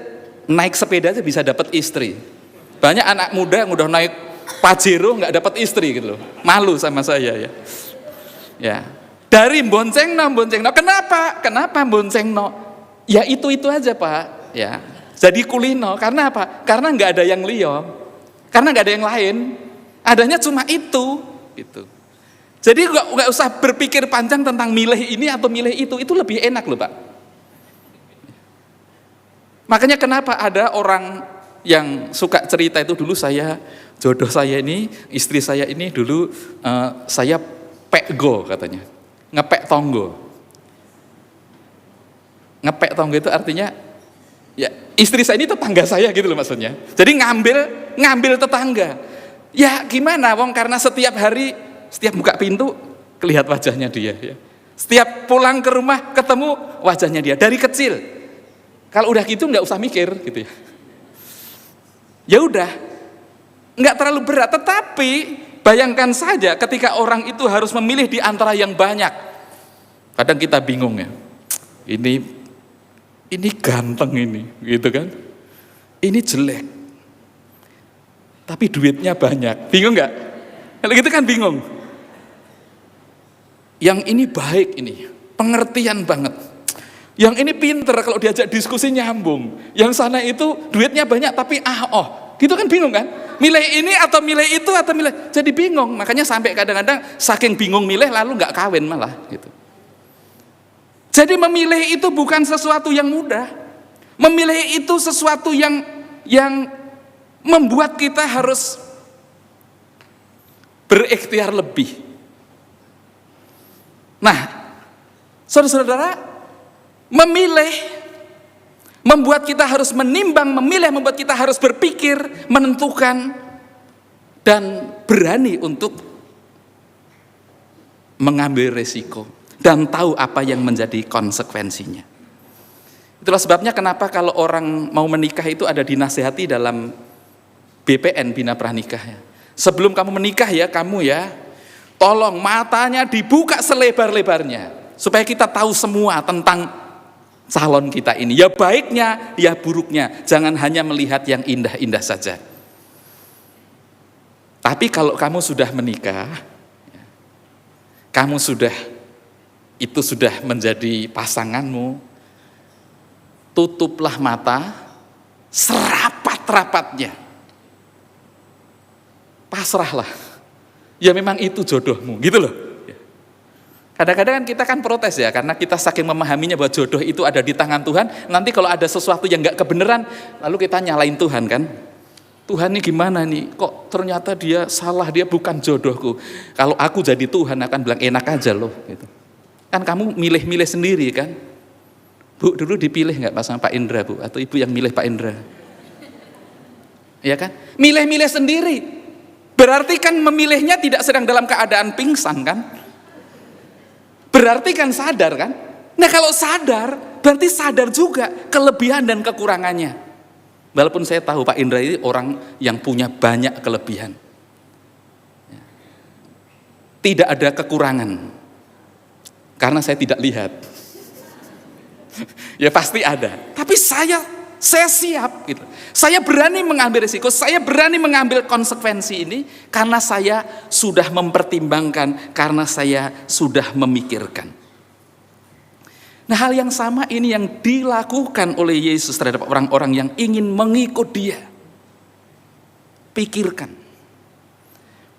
naik sepeda aja bisa dapat istri. Banyak anak muda yang udah naik Pajero nggak dapat istri gitu loh. Malu sama saya ya. Ya. Dari boncengno. Kenapa boncengno? Ya itu aja Pak. Ya. Jadi kulino. Karena apa? Karena nggak ada yang liyo. Karena nggak ada yang lain, adanya cuma itu, gitu. Jadi nggak usah berpikir panjang tentang milih ini atau milih itu lebih enak loh Pak. Makanya kenapa ada orang yang suka cerita itu dulu jodoh saya ini, istri saya ini dulu saya pekgo katanya, ngepek tonggo. Ngepek tonggo itu artinya ya, istri saya ini tetangga saya gitu loh maksudnya. Jadi ngambil tetangga. Ya gimana wong, karena setiap hari, setiap buka pintu kelihatan wajahnya dia ya. Setiap pulang ke rumah ketemu wajahnya dia dari kecil. Kalau udah gitu nggak usah mikir gitu ya. Ya udah, nggak terlalu berat. Tetapi bayangkan saja ketika orang itu harus memilih di antara yang banyak. Kadang kita bingung ya. Ini ganteng ini, gitu kan? Ini jelek, tapi duitnya banyak. Bingung nggak? Kalau gitu kan bingung. Yang ini baik ini, pengertian banget. Yang ini pinter, kalau diajak diskusi nyambung. Yang sana itu duitnya banyak tapi gitu kan bingung kan? Milih ini atau milih itu atau milih, jadi bingung. Makanya sampai kadang-kadang saking bingung milih lalu nggak kawin malah gitu. Jadi memilih itu bukan sesuatu yang mudah. Memilih itu sesuatu yang membuat kita harus berikhtiar lebih. Nah, saudara-saudara, memilih membuat kita harus menimbang, membuat kita harus berpikir, menentukan, dan berani untuk mengambil resiko. Dan tahu apa yang menjadi konsekuensinya. Itulah sebabnya kenapa kalau orang mau menikah itu ada dinasehati dalam BPN, Bina Pranikah ya. Sebelum kamu menikah ya, kamu ya, tolong matanya dibuka selebar-lebarnya supaya kita tahu semua tentang calon kita ini. Ya baiknya, ya buruknya. Jangan hanya melihat yang indah-indah saja. Tapi kalau kamu sudah menikah, kamu itu sudah menjadi pasanganmu, tutuplah mata serapat-rapatnya, pasrahlah, ya memang itu jodohmu, gitu loh. Kadang-kadang kan kita kan protes ya, karena kita saking memahaminya bahwa jodoh itu ada di tangan Tuhan. Nanti kalau ada sesuatu yang nggak kebenaran, lalu kita nyalain Tuhan kan. Tuhan ini gimana nih, kok ternyata dia salah, dia bukan jodohku. Kalau aku jadi Tuhan akan bilang enak aja loh. Gitu. Kan kamu milih-milih sendiri kan. Bu, dulu dipilih nggak pas sama Pak Indra, Bu? Atau Ibu yang milih Pak Indra? Ya kan? Milih-milih sendiri. Berarti kan memilihnya tidak sedang dalam keadaan pingsan kan? Berarti kan sadar kan? Nah kalau sadar, berarti sadar juga kelebihan dan kekurangannya. Walaupun saya tahu Pak Indra ini orang yang punya banyak kelebihan. Tidak ada kekurangan. Karena saya tidak lihat. Ya pasti ada. Tapi saya siap gitu. Saya berani mengambil risiko, saya berani mengambil konsekuensi ini karena saya sudah mempertimbangkan, karena saya sudah memikirkan. Nah, hal yang sama ini yang dilakukan oleh Yesus terhadap orang-orang yang ingin mengikut Dia. Pikirkan.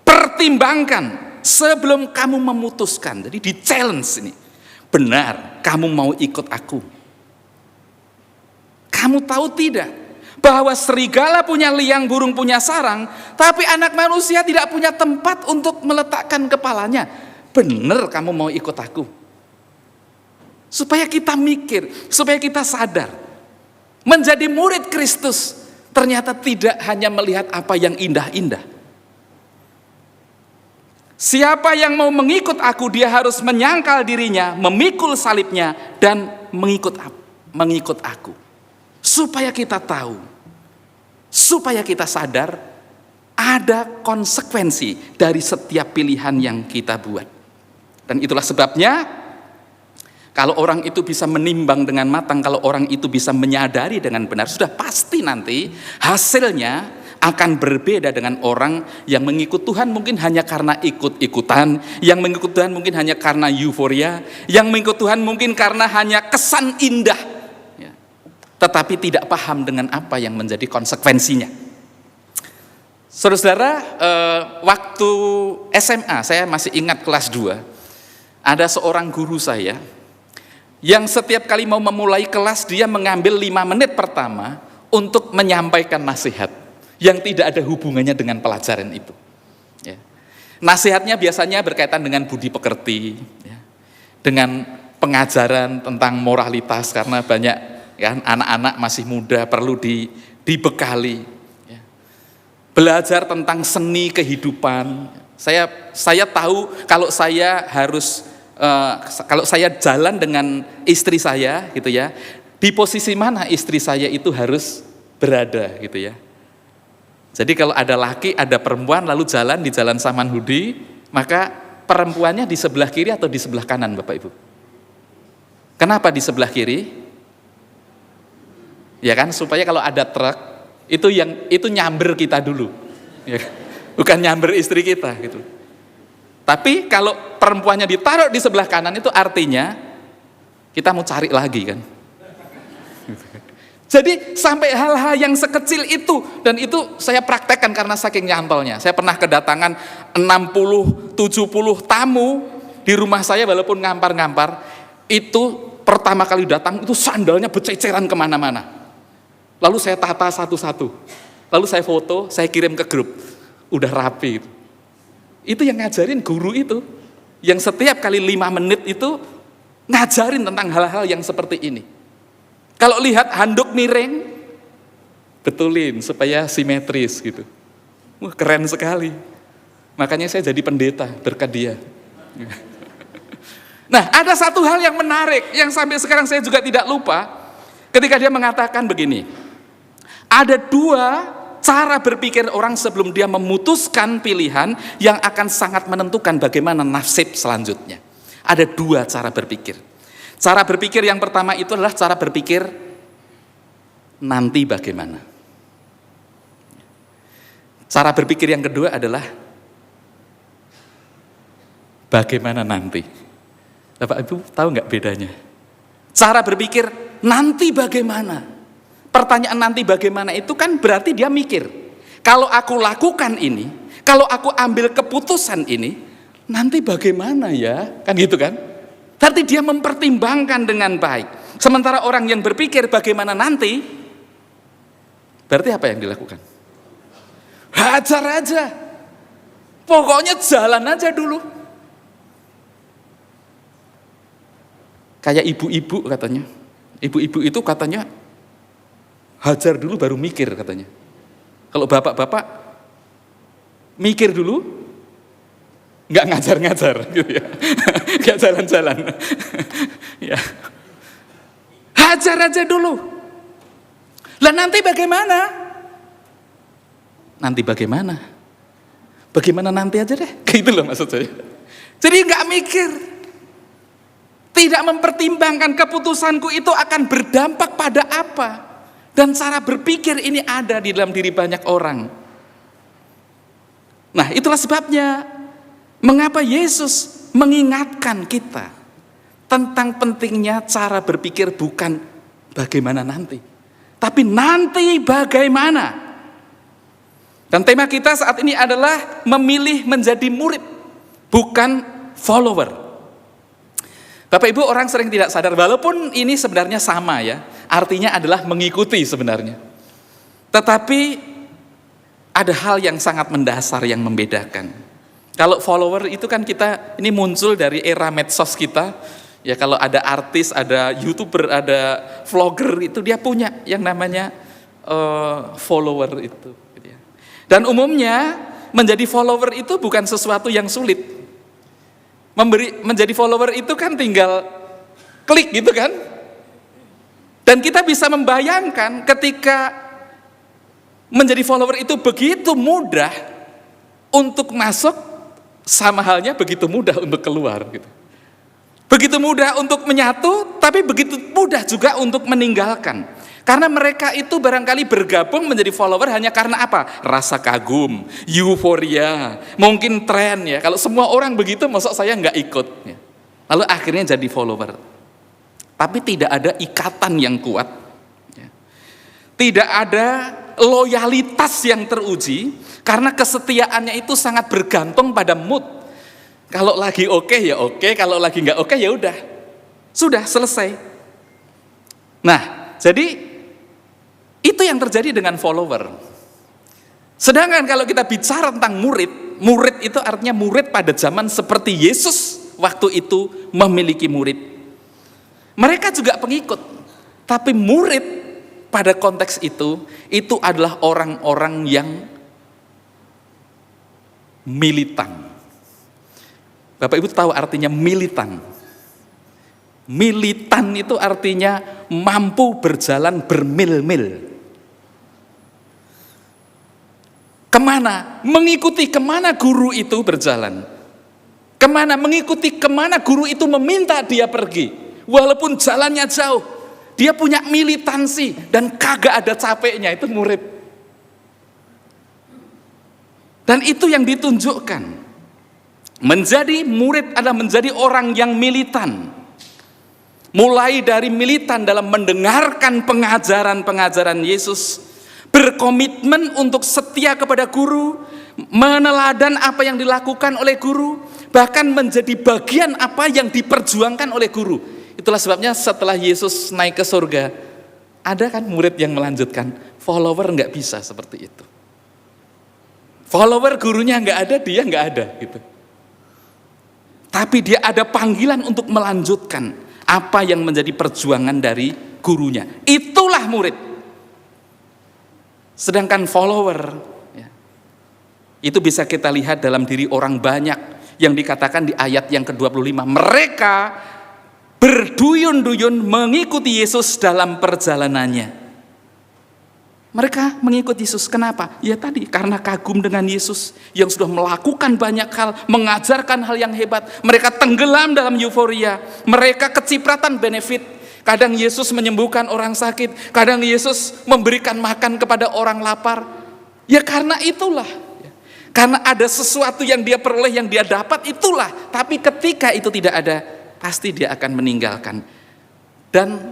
Pertimbangkan sebelum kamu memutuskan. Jadi di challenge ini. Benar, kamu mau ikut aku? Kamu tahu tidak bahwa serigala punya liang, burung punya sarang, tapi anak manusia tidak punya tempat untuk meletakkan kepalanya. Benar kamu mau ikut aku? Supaya kita mikir, supaya kita sadar. Menjadi murid Kristus ternyata tidak hanya melihat apa yang indah-indah. Siapa yang mau mengikut aku, dia harus menyangkal dirinya, memikul salibnya, dan mengikut aku. Supaya kita tahu, supaya kita sadar, ada konsekuensi dari setiap pilihan yang kita buat. Dan itulah sebabnya, kalau orang itu bisa menimbang dengan matang, kalau orang itu bisa menyadari dengan benar, sudah pasti nanti hasilnya akan berbeda dengan orang yang mengikut Tuhan mungkin hanya karena ikut-ikutan, yang mengikut Tuhan mungkin hanya karena euforia, yang mengikut Tuhan mungkin karena hanya kesan indah, ya. Tetapi tidak paham dengan apa yang menjadi konsekuensinya. Saudara-saudara, waktu SMA, saya masih ingat kelas 2, ada seorang guru saya, yang setiap kali mau memulai kelas, dia mengambil 5 menit pertama untuk menyampaikan nasihat yang tidak ada hubungannya dengan pelajaran itu. Ya. Nasihatnya biasanya berkaitan dengan budi pekerti, ya. Dengan pengajaran tentang moralitas, karena banyak kan anak-anak masih muda perlu dibekali. Ya. Belajar tentang seni kehidupan. Saya tahu kalau saya harus kalau saya jalan dengan istri saya, gitu ya, di posisi mana istri saya itu harus berada, gitu ya. Jadi kalau ada laki, ada perempuan, lalu jalan di Jalan Samanhudi, maka perempuannya di sebelah kiri atau di sebelah kanan, Bapak Ibu? Kenapa di sebelah kiri? Ya kan, supaya kalau ada truk, itu nyamber kita dulu, ya, bukan nyamber istri kita, gitu. Tapi kalau perempuannya ditaruh di sebelah kanan, itu artinya kita mau cari lagi kan. Jadi sampai hal-hal yang sekecil itu, dan itu saya praktekkan karena saking nyantolnya. Saya pernah kedatangan 60-70 tamu di rumah saya, walaupun ngampar-ngampar, itu pertama kali datang itu sandalnya bececeran kemana-mana. Lalu saya tata satu-satu, lalu saya foto, saya kirim ke grup, udah rapi. Itu yang ngajarin guru itu, yang setiap kali 5 menit itu ngajarin tentang hal-hal yang seperti ini. Kalau lihat handuk miring, betulin supaya simetris gitu. Wah, keren sekali. Makanya saya jadi pendeta berkat dia. Nah, ada satu hal yang menarik yang sampai sekarang saya juga tidak lupa, ketika dia mengatakan begini. Ada 2 cara berpikir orang sebelum dia memutuskan pilihan yang akan sangat menentukan bagaimana nasib selanjutnya. Ada 2 cara berpikir. Cara berpikir yang pertama itu adalah cara berpikir nanti bagaimana. Cara berpikir yang kedua adalah bagaimana nanti. Bapak Ibu tahu nggak bedanya? Cara berpikir nanti bagaimana. Pertanyaan nanti bagaimana itu kan berarti dia mikir. Kalau aku lakukan ini, kalau aku ambil keputusan ini, nanti bagaimana ya? Kan gitu kan? Berarti dia mempertimbangkan dengan baik. Sementara orang yang berpikir bagaimana nanti, berarti apa yang dilakukan? Hajar aja. Pokoknya jalan aja dulu. Kayak ibu-ibu katanya. Ibu-ibu itu katanya hajar dulu baru mikir katanya. Kalau bapak-bapak mikir dulu, nggak ngajar-ngajar gitu ya. Nggak jalan-jalan. Ya. Hajar aja dulu. Lah nanti bagaimana? Nanti bagaimana? Bagaimana nanti aja deh. Gitu loh maksud saya. Jadi nggak mikir. Tidak mempertimbangkan keputusanku itu akan berdampak pada apa. Dan cara berpikir ini ada di dalam diri banyak orang. Nah, itulah sebabnya mengapa Yesus mengingatkan kita tentang pentingnya cara berpikir bukan bagaimana nanti, tapi nanti bagaimana. Dan tema kita saat ini adalah memilih menjadi murid, bukan follower. Bapak Ibu, orang sering tidak sadar, walaupun ini sebenarnya sama ya, artinya adalah mengikuti sebenarnya. Tetapi ada hal yang sangat mendasar yang membedakan. Kalau follower itu kan kita, ini muncul dari era medsos kita, ya kalau ada artis, ada YouTuber, ada vlogger itu dia punya yang namanya follower itu. Dan umumnya menjadi follower itu bukan sesuatu yang sulit. Menjadi follower itu kan tinggal klik gitu kan. Dan kita bisa membayangkan ketika menjadi follower itu begitu mudah untuk masuk, sama halnya begitu mudah untuk keluar gitu. Begitu mudah untuk menyatu, tapi begitu mudah juga untuk meninggalkan. Karena mereka itu barangkali bergabung menjadi follower hanya karena apa? Rasa kagum, euforia, mungkin tren ya. Kalau semua orang begitu, masa saya nggak ikut? Ya. Lalu akhirnya jadi follower. Tapi tidak ada ikatan yang kuat. Ya. Tidak ada loyalitas yang teruji, karena kesetiaannya itu sangat bergantung pada mood. Kalau lagi oke ya oke, kalau lagi nggak oke ya udah. Sudah selesai. Nah, jadi itu yang terjadi dengan follower. Sedangkan kalau kita bicara tentang murid, murid itu artinya murid pada zaman seperti Yesus waktu itu memiliki murid. Mereka juga pengikut, tapi murid pada konteks itu adalah orang-orang yang militan. Bapak Ibu tahu artinya militan? Militan itu artinya mampu berjalan bermil-mil. Kemana? Mengikuti kemana guru itu berjalan. Kemana? Mengikuti kemana guru itu meminta dia pergi. Walaupun jalannya jauh. Dia punya militansi dan kagak ada capeknya, itu murid. Dan itu yang ditunjukkan. Menjadi murid adalah menjadi orang yang militan. Mulai dari militan dalam mendengarkan pengajaran-pengajaran Yesus, berkomitmen untuk setia kepada guru, meneladan apa yang dilakukan oleh guru, bahkan menjadi bagian apa yang diperjuangkan oleh guru. Itulah sebabnya setelah Yesus naik ke surga, ada kan murid yang melanjutkan, follower nggak bisa seperti itu. Follower gurunya nggak ada, dia nggak ada gitu. Tapi dia ada panggilan untuk melanjutkan apa yang menjadi perjuangan dari gurunya. Itulah murid. Sedangkan follower, ya, itu bisa kita lihat dalam diri orang banyak yang dikatakan di ayat yang ke-25. Mereka berduyun-duyun mengikuti Yesus dalam perjalanannya. Mereka mengikuti Yesus. Kenapa? Ya tadi, karena kagum dengan Yesus yang sudah melakukan banyak hal, mengajarkan hal yang hebat. Mereka tenggelam dalam euforia. Mereka kecipratan benefit. Kadang Yesus menyembuhkan orang sakit, kadang Yesus memberikan makan kepada orang lapar. Ya karena itulah. Karena ada sesuatu yang dia peroleh, yang dia dapat, itulah. Tapi ketika itu tidak ada, pasti dia akan meninggalkan. Dan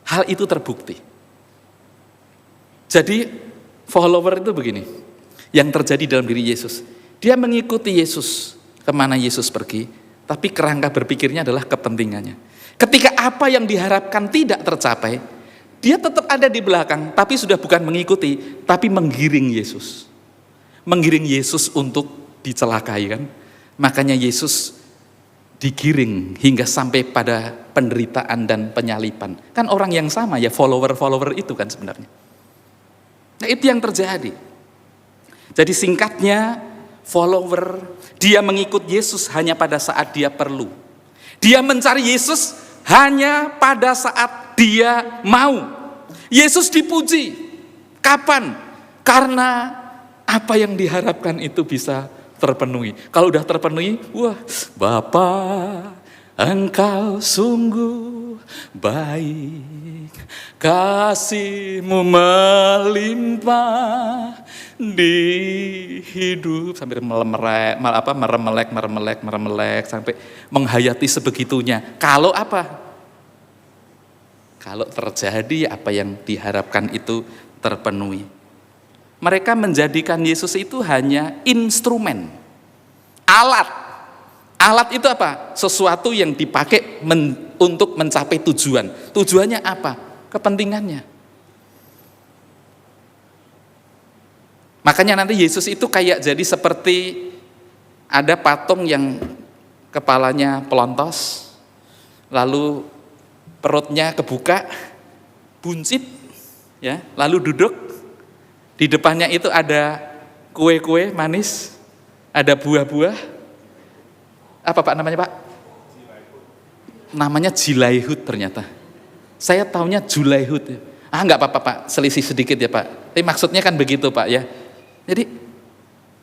hal itu terbukti. Jadi follower itu begini, yang terjadi dalam diri Yesus. Dia mengikuti Yesus kemana Yesus pergi, tapi kerangka berpikirnya adalah kepentingannya. Ketika apa yang diharapkan tidak tercapai, dia tetap ada di belakang, tapi sudah bukan mengikuti, tapi menggiring Yesus. Menggiring Yesus untuk dicelakai kan. Makanya Yesus digiring hingga sampai pada penderitaan dan penyaliban. Kan orang yang sama ya, follower-follower itu kan sebenarnya. Nah itu yang terjadi. Jadi singkatnya, follower, dia mengikut Yesus hanya pada saat dia perlu. Dia mencari Yesus hanya pada saat dia mau. Yesus dipuji. Kapan? Karena apa yang diharapkan itu bisa terpenuhi. Kalau udah terpenuhi, wah, Bapa, Engkau sungguh baik, kasih-Mu melimpah di hidup, sampai meremelek sampai menghayati sebegitunya. Kalau apa? Kalau terjadi apa yang diharapkan itu terpenuhi. Mereka menjadikan Yesus itu hanya instrumen, alat. Alat itu apa? Sesuatu yang dipakai untuk mencapai tujuan. Tujuannya apa? Kepentingannya. Makanya nanti Yesus itu kayak jadi seperti ada patung yang kepalanya pelontos, lalu perutnya kebuka, buncit, ya, lalu duduk. Di depannya itu ada kue-kue manis, ada buah-buah. Apa Pak namanya Pak? Namanya Jilaihut ternyata. Saya taunya Julaihut. Enggak apa-apa Pak, selisih sedikit ya Pak. Tapi maksudnya kan begitu Pak ya. Jadi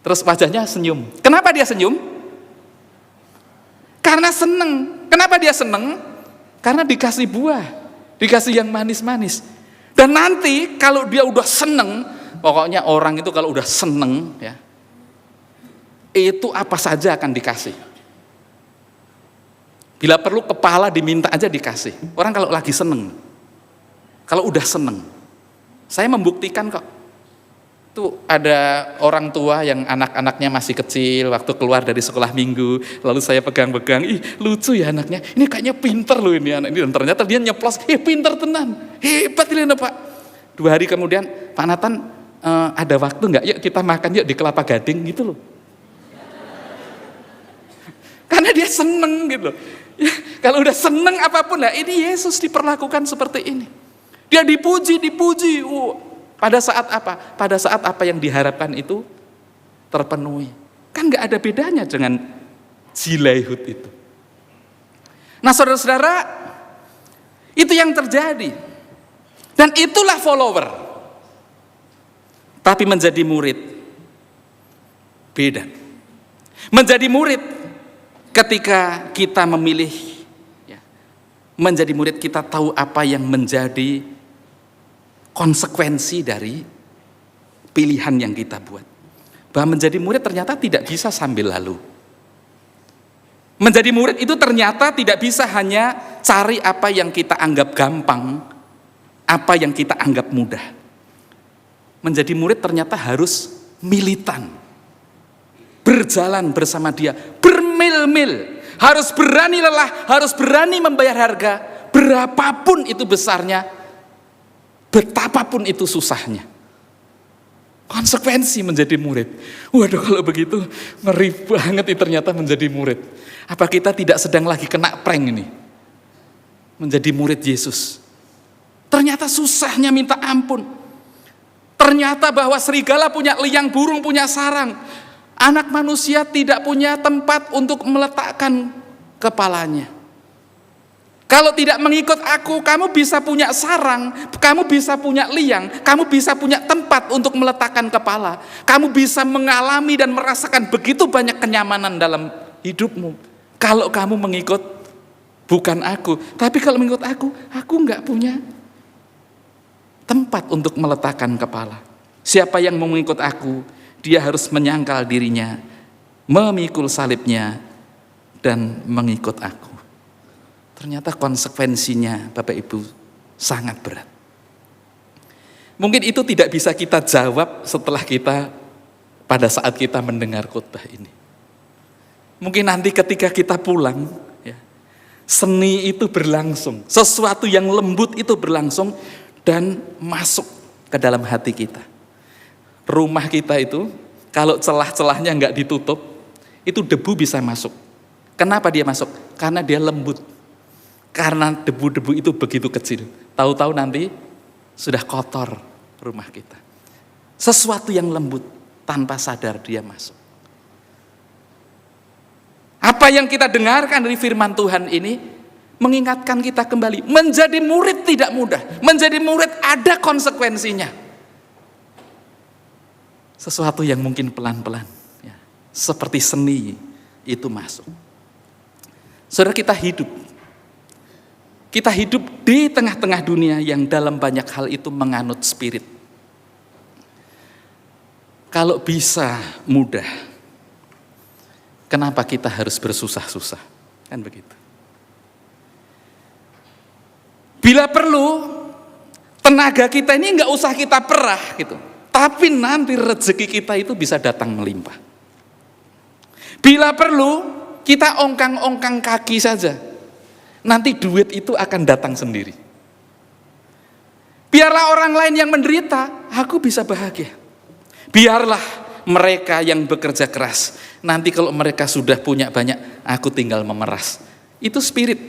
terus wajahnya senyum. Kenapa dia senyum? Karena seneng. Kenapa dia seneng? Karena dikasih buah, dikasih yang manis-manis. Dan nanti kalau dia udah seneng, pokoknya orang itu kalau udah seneng ya, itu apa saja akan dikasih. Bila perlu kepala diminta aja dikasih. Orang kalau lagi seneng, kalau udah seneng. Saya membuktikan kok. Tuh ada orang tua yang anak-anaknya masih kecil, waktu keluar dari sekolah minggu, lalu saya pegang-pegang, ih lucu ya anaknya, ini kayaknya pinter loh ini anak ini. Dan ternyata dia nyeplos, pinter tenan, hebat ini Pak. 2 hari kemudian, Pak Nathan, ada waktu nggak? Yuk kita makan yuk di Kelapa Gading gitu loh. Karena dia seneng gitu. Ya, kalau udah seneng apapun lah, ini Yesus diperlakukan seperti ini. Dia dipuji. Pada saat apa? Pada saat apa yang diharapkan itu terpenuhi. Kan nggak ada bedanya dengan Jilaihut itu. Nah saudara-saudara, itu yang terjadi. Dan itulah follower. Tapi menjadi murid beda. Menjadi murid ketika kita memilih ya, menjadi murid kita tahu apa yang menjadi konsekuensi dari pilihan yang kita buat. Bahwa menjadi murid ternyata tidak bisa sambil lalu. Menjadi murid itu ternyata tidak bisa hanya cari apa yang kita anggap gampang, apa yang kita anggap mudah. Menjadi murid ternyata harus militan, berjalan bersama dia, bermil-mil, harus berani lelah, harus berani membayar harga, berapapun itu besarnya, betapapun itu susahnya. Konsekuensi menjadi murid. Waduh kalau begitu ngeri banget ini ternyata menjadi murid. Apa kita tidak sedang lagi kena prank ini? Menjadi murid Yesus. Ternyata susahnya minta ampun. Ternyata bahwa serigala punya liang, burung punya sarang. Anak manusia tidak punya tempat untuk meletakkan kepalanya. Kalau tidak mengikut aku, kamu bisa punya sarang, kamu bisa punya liang, kamu bisa punya tempat untuk meletakkan kepala. Kamu bisa mengalami dan merasakan begitu banyak kenyamanan dalam hidupmu. Kalau kamu mengikut bukan aku, tapi kalau mengikut aku enggak punya tempat untuk meletakkan kepala. Siapa yang mau mengikut aku, dia harus menyangkal dirinya, memikul salibnya, dan mengikut aku. Ternyata konsekuensinya Bapak Ibu sangat berat. Mungkin itu tidak bisa kita jawab setelah kita pada saat kita mendengar khotbah ini. Mungkin nanti ketika kita pulang, ya, seni itu berlangsung, sesuatu yang lembut itu berlangsung dan masuk ke dalam hati kita. Rumah kita itu, kalau celah-celahnya nggak ditutup, itu debu bisa masuk. Kenapa dia masuk? Karena dia lembut. Karena debu-debu itu begitu kecil. Tahu-tahu nanti sudah kotor rumah kita. Sesuatu yang lembut, tanpa sadar dia masuk. Apa yang kita dengarkan dari firman Tuhan ini mengingatkan kita kembali. Menjadi murid tidak mudah. Menjadi murid ada konsekuensinya. Sesuatu yang mungkin pelan-pelan, ya, seperti seni itu masuk. Saudara, kita hidup di tengah-tengah dunia yang dalam banyak hal itu menganut spirit. Kalau bisa mudah, kenapa kita harus bersusah-susah? Kan begitu. Bila perlu, tenaga kita ini nggak usah kita perah gitu. Tapi nanti rezeki kita itu bisa datang melimpah. Bila perlu, kita ongkang-ongkang kaki saja. Nanti duit itu akan datang sendiri. Biarlah orang lain yang menderita, aku bisa bahagia. Biarlah mereka yang bekerja keras. Nanti kalau mereka sudah punya banyak, aku tinggal memeras. Itu spirit.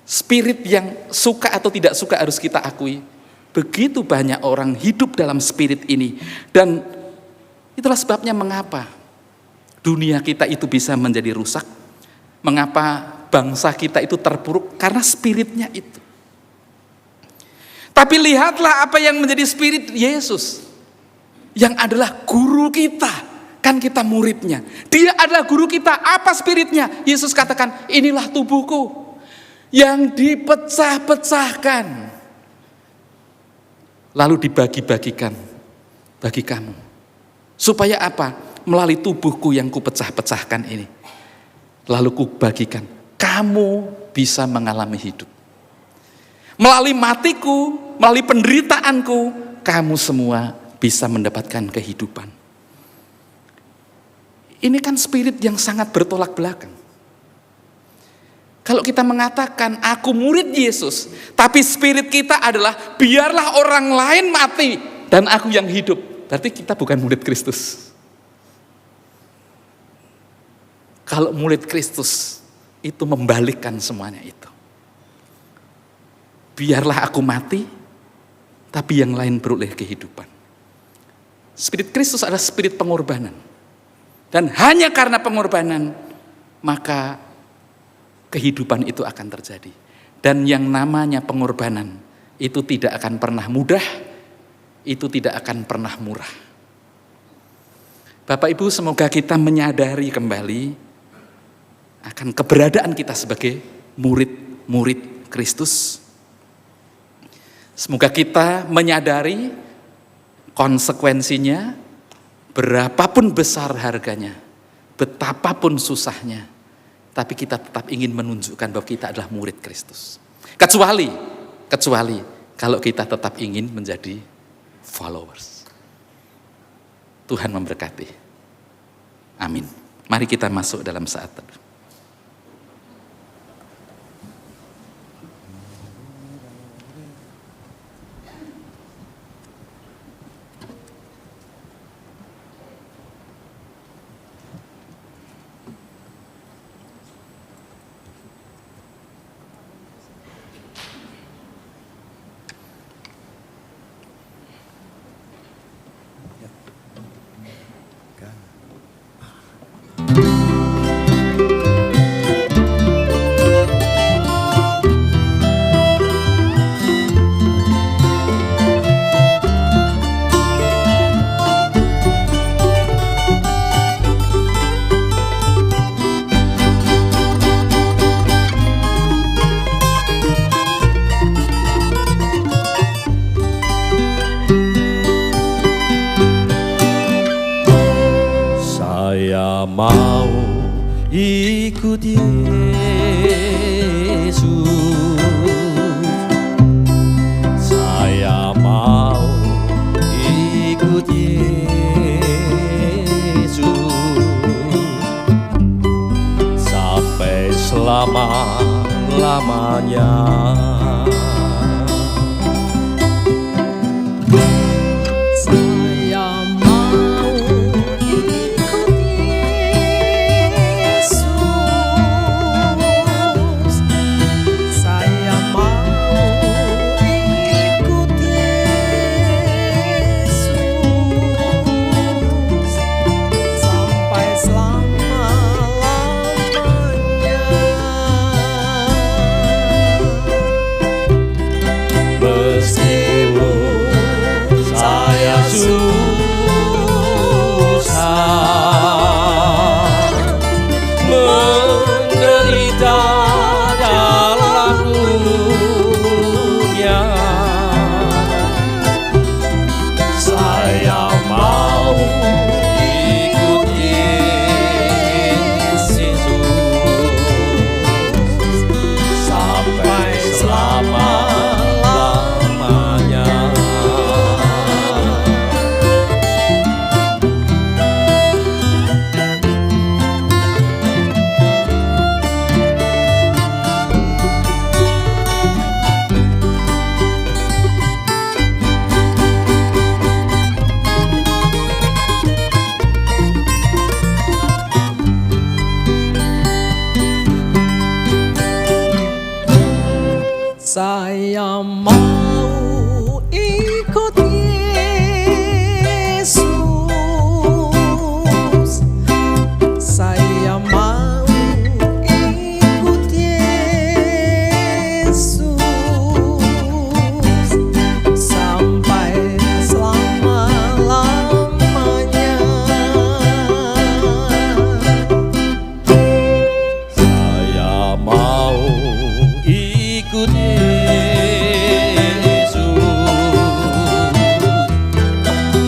Spirit yang suka atau tidak suka harus kita akui. Begitu banyak orang hidup dalam spirit ini. Dan itulah sebabnya mengapa dunia kita itu bisa menjadi rusak. Mengapa bangsa kita itu terpuruk, karena spiritnya itu. Tapi lihatlah apa yang menjadi spirit Yesus, yang adalah guru kita. Kan kita muridnya. Dia adalah guru kita. Apa spiritnya? Yesus katakan, inilah tubuhku yang dipecah-pecahkan, lalu dibagi-bagikan bagi kamu. Supaya apa? Melalui tubuhku yang kupecah-pecahkan ini, lalu kubagikan, kamu bisa mengalami hidup. Melalui matiku, melalui penderitaanku, kamu semua bisa mendapatkan kehidupan. Ini kan spirit yang sangat bertolak belakang. Kalau kita mengatakan aku murid Yesus, tapi spirit kita adalah biarlah orang lain mati dan aku yang hidup, berarti kita bukan murid Kristus. Kalau murid Kristus itu membalikkan semuanya itu. Biarlah aku mati, tapi yang lain beroleh kehidupan. Spirit Kristus adalah spirit pengorbanan. Dan hanya karena pengorbanan, maka kehidupan itu akan terjadi. Dan yang namanya pengorbanan, itu tidak akan pernah mudah, itu tidak akan pernah murah. Bapak Ibu, semoga kita menyadari kembali akan keberadaan kita sebagai murid-murid Kristus. Semoga kita menyadari konsekuensinya, berapapun besar harganya, betapapun susahnya, tapi kita tetap ingin menunjukkan bahwa kita adalah murid Kristus. Kecuali kalau kita tetap ingin menjadi followers. Tuhan memberkati. Amin. Mari kita masuk dalam saat teduh. Saya mau ikut Yesus, saya mau ikut Yesus, selama-lamanya. Saya mau ikut Yesus. Saya mau ikut Yesus sampai selama-lamanya. Meskipun saya susah menderita dalam dunia, saya mau ikut Yesus sampai selama-lamanya. Saya mau ikut Yesus. Saya mau ikut Yesus sampai selama-lamanya. Saya mau ikut Yesus.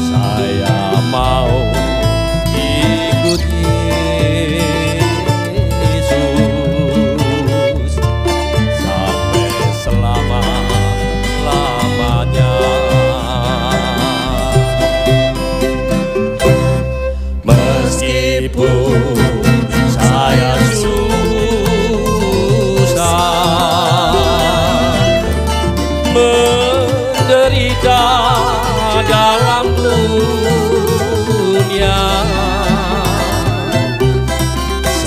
Saya mau ikut Yesus sampai selama-lamanya. Meskipun saya susah menderita dalam dunia,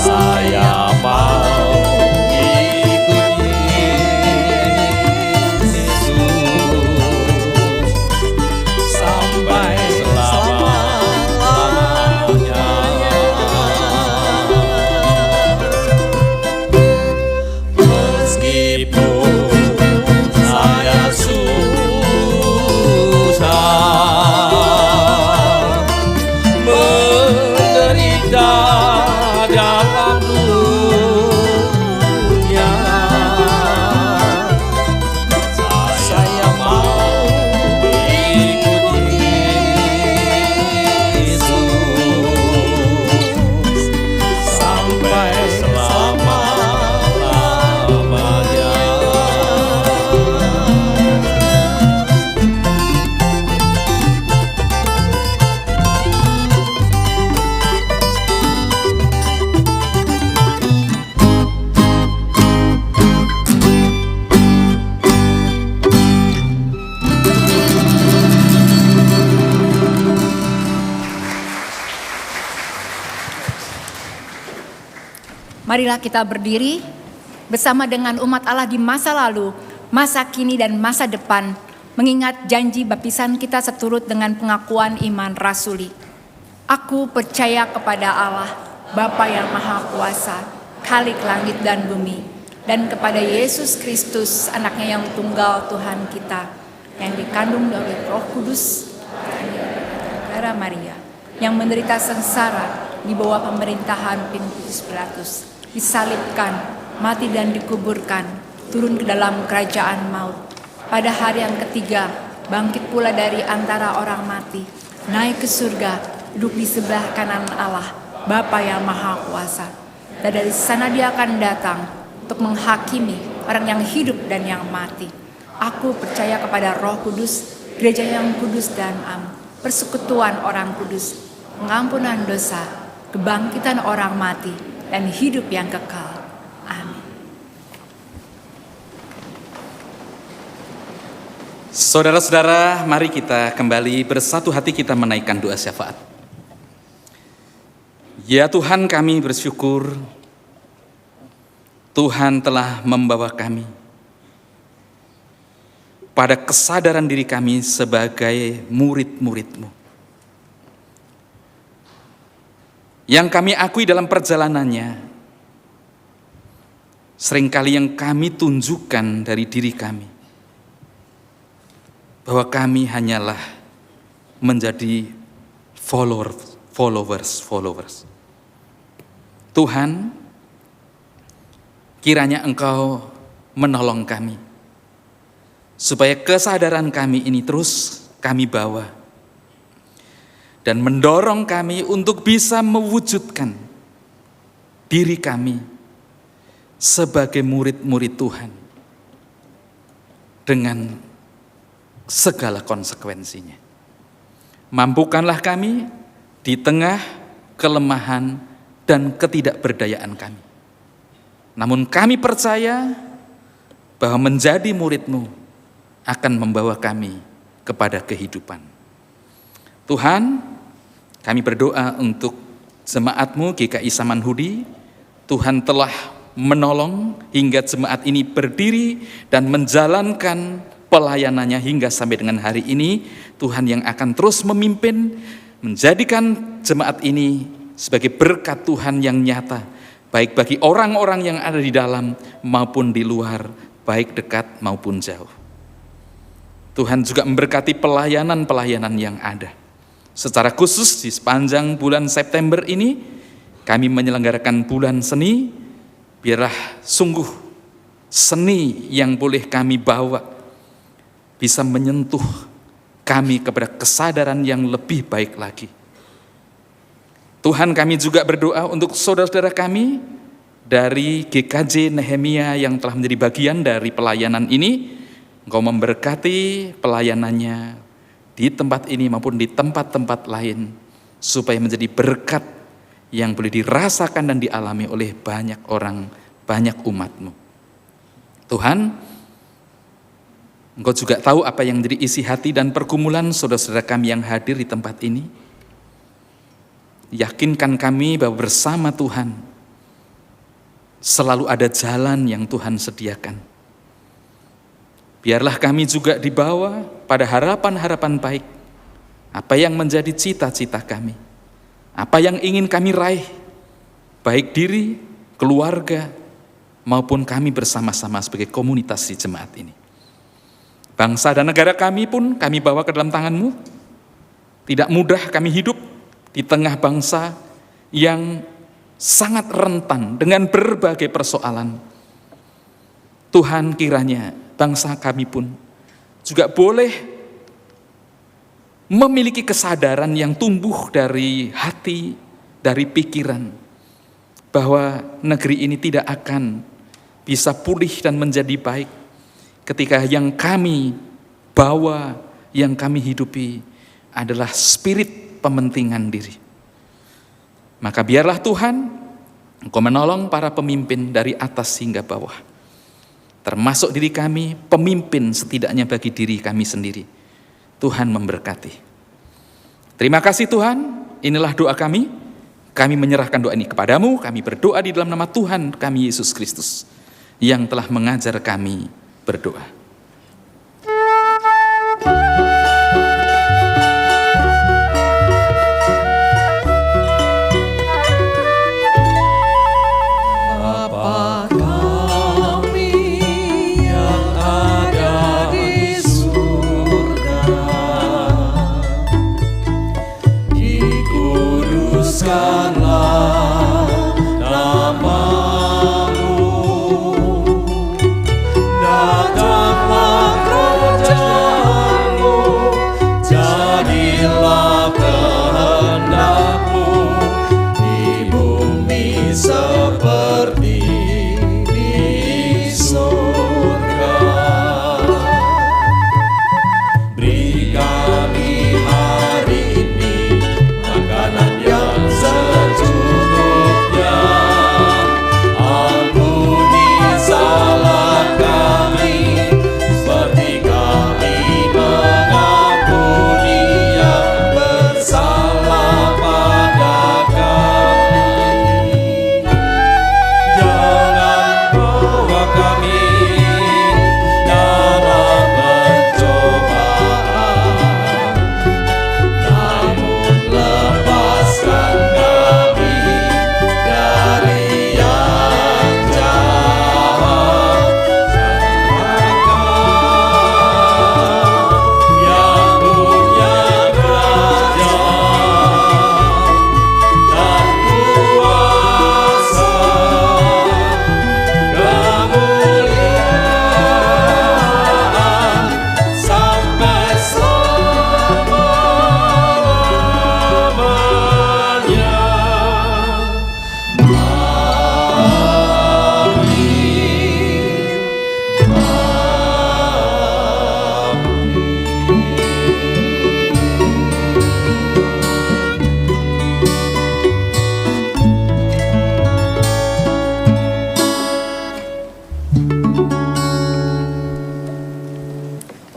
saya mau ikut Yesus sampai selama-lamanya. Meskipun saya susah menderita dalam dunia, saya mau ikut Yesus sampai selama-lamanya. Marilah kita berdiri bersama dengan umat Allah di masa lalu, masa kini dan masa depan, mengingat janji baptisan kita seturut dengan pengakuan iman rasuli. Aku percaya kepada Allah, Bapa yang Maha Kuasa, Khalik langit dan bumi, dan kepada Yesus Kristus, anaknya yang tunggal Tuhan kita, yang dikandung oleh Roh Kudus, darah Maria, yang menderita sengsara di bawah pemerintahan Pontius Pilatus, disalibkan, mati dan dikuburkan, turun ke dalam kerajaan maut. Pada hari yang ketiga, bangkit pula dari antara orang mati, naik ke surga, duduk di sebelah kanan Allah, Bapa yang Maha Kuasa. Dan dari sana dia akan datang untuk menghakimi orang yang hidup dan yang mati. Aku percaya kepada Roh Kudus, gereja yang kudus dan am, persekutuan orang kudus, pengampunan dosa, kebangkitan orang mati, dan hidup yang kekal. Amin. Saudara-saudara, mari kita kembali bersatu hati kita menaikkan doa syafaat. Ya Tuhan, kami bersyukur Tuhan telah membawa kami pada kesadaran diri kami sebagai murid-murid-Mu. Yang kami akui dalam perjalanannya, seringkali yang kami tunjukkan dari diri kami, bahwa kami hanyalah menjadi followers. Tuhan, kiranya Engkau menolong kami, supaya kesadaran kami ini terus kami bawa, dan mendorong kami untuk bisa mewujudkan diri kami sebagai murid-murid Tuhan, dengan segala konsekuensinya. Mampukanlah kami di tengah kelemahan dan ketidakberdayaan kami. Namun kami percaya bahwa menjadi murid-Mu akan membawa kami kepada kehidupan. Tuhan, kami berdoa untuk jemaat-Mu GKI Samanhudi. Tuhan telah menolong hingga jemaat ini berdiri dan menjalankan pelayanannya hingga sampai dengan hari ini. Tuhan yang akan terus memimpin, menjadikan jemaat ini sebagai berkat Tuhan yang nyata, baik bagi orang-orang yang ada di dalam maupun di luar, baik dekat maupun jauh. Tuhan juga memberkati pelayanan-pelayanan yang ada. Secara khusus di sepanjang bulan September ini, kami menyelenggarakan bulan seni. Biarlah sungguh seni yang boleh kami bawa bisa menyentuh kami kepada kesadaran yang lebih baik lagi. Tuhan, kami juga berdoa untuk saudara-saudara kami dari GKJ Nehemia yang telah menjadi bagian dari pelayanan ini. Engkau memberkati pelayanannya di tempat ini maupun di tempat-tempat lain, supaya menjadi berkat yang boleh dirasakan dan dialami oleh banyak orang, banyak umat-Mu. Tuhan, Engkau juga tahu apa yang menjadi isi hati dan pergumulan saudara-saudara kami yang hadir di tempat ini. Yakinkan kami bahwa bersama Tuhan selalu ada jalan yang Tuhan sediakan. Biarlah kami juga dibawa pada harapan-harapan baik, apa yang menjadi cita-cita kami, apa yang ingin kami raih, baik diri, keluarga, maupun kami bersama-sama sebagai komunitas di jemaat ini. Bangsa dan negara kami pun kami bawa ke dalam tangan-Mu. Tidak mudah kami hidup di tengah bangsa yang sangat rentan dengan berbagai persoalan. Tuhan, kiranya bangsa kami pun juga boleh memiliki kesadaran yang tumbuh dari hati, dari pikiran, bahwa negeri ini tidak akan bisa pulih dan menjadi baik ketika yang kami bawa, yang kami hidupi adalah spirit pementingan diri. Maka biarlah Tuhan, Engkau menolong para pemimpin dari atas hingga bawah, termasuk diri kami, pemimpin setidaknya bagi diri kami sendiri. Tuhan memberkati. Terima kasih Tuhan, inilah doa kami. Kami menyerahkan doa ini kepadamu. Kami berdoa di dalam nama Tuhan kami Yesus Kristus, yang telah mengajar kami berdoa. Bapa kami yang ada di surga, dikuduskanlah nama-Mu, datang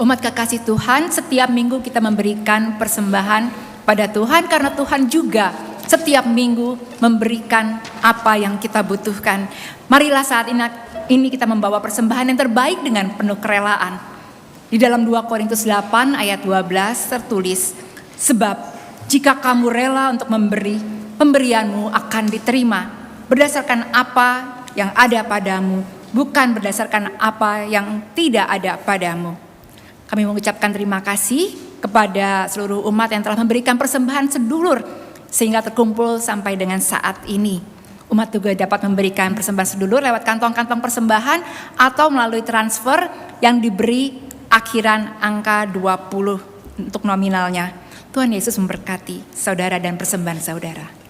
Umat kekasih Tuhan, setiap minggu kita memberikan persembahan pada Tuhan karena Tuhan juga setiap minggu memberikan apa yang kita butuhkan. Marilah saat ini kita membawa persembahan yang terbaik dengan penuh kerelaan. Di dalam 2 Korintus 8 ayat 12 tertulis, sebab jika kamu rela untuk memberi, pemberianmu akan diterima berdasarkan apa yang ada padamu, bukan berdasarkan apa yang tidak ada padamu. Kami mengucapkan terima kasih kepada seluruh umat yang telah memberikan persembahan sedulur sehingga terkumpul sampai dengan saat ini. Umat juga dapat memberikan persembahan sedulur lewat kantong-kantong persembahan atau melalui transfer yang diberi akhiran angka 20 untuk nominalnya. Tuhan Yesus memberkati saudara dan persembahan saudara.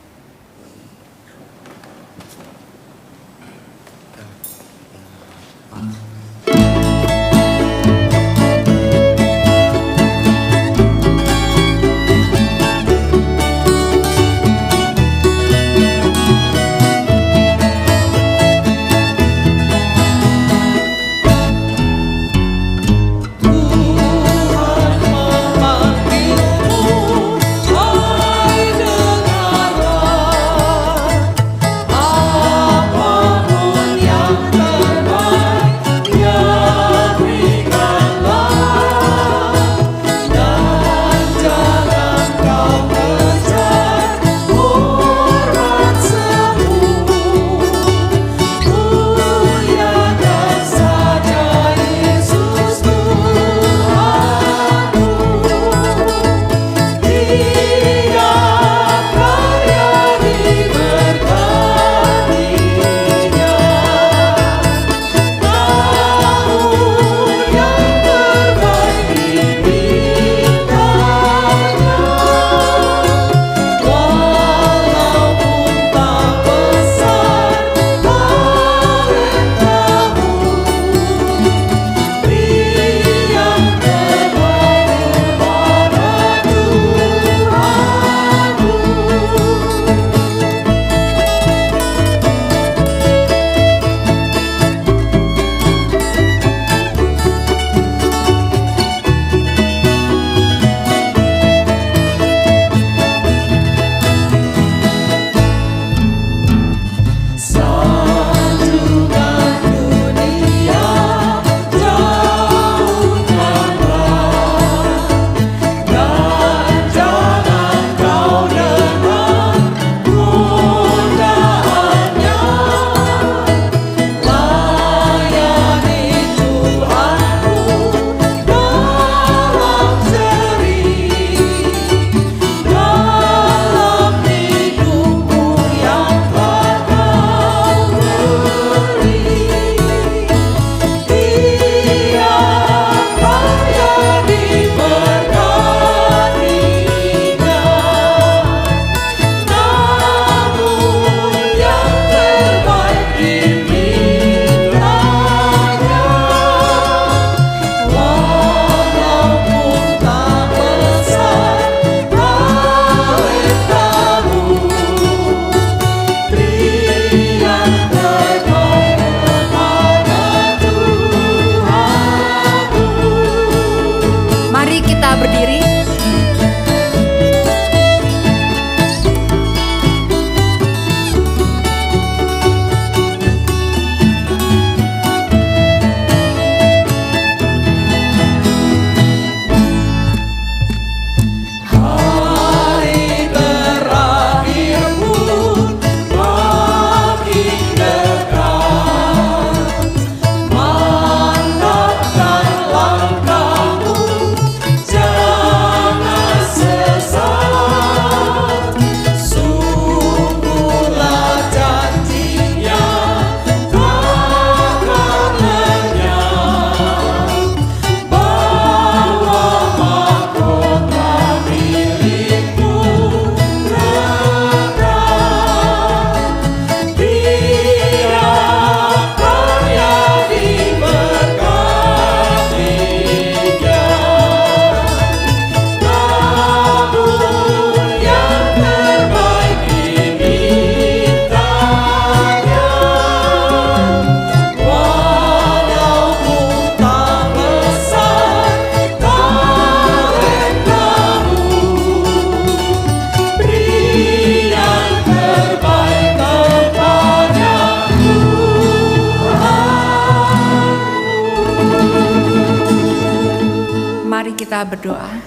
Mari kita berdoa.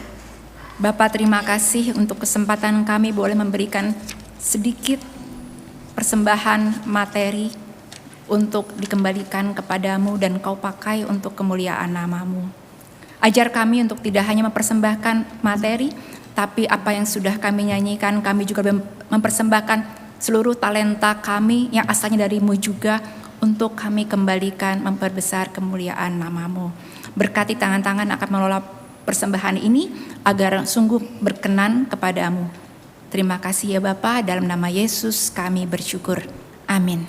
Bapa, terima kasih untuk kesempatan kami boleh memberikan sedikit persembahan materi untuk dikembalikan kepadamu dan Kau pakai untuk kemuliaan nama-Mu. Ajar kami untuk tidak hanya mempersembahkan materi, tapi apa yang sudah kami nyanyikan, kami juga mempersembahkan seluruh talenta kami yang asalnya dari-Mu juga untuk kami kembalikan memperbesar kemuliaan nama-Mu. Berkati tangan-tangan akan mengelola persembahan ini agar sungguh berkenan kepadamu. Terima kasih ya Bapa, dalam nama Yesus kami bersyukur. Amin.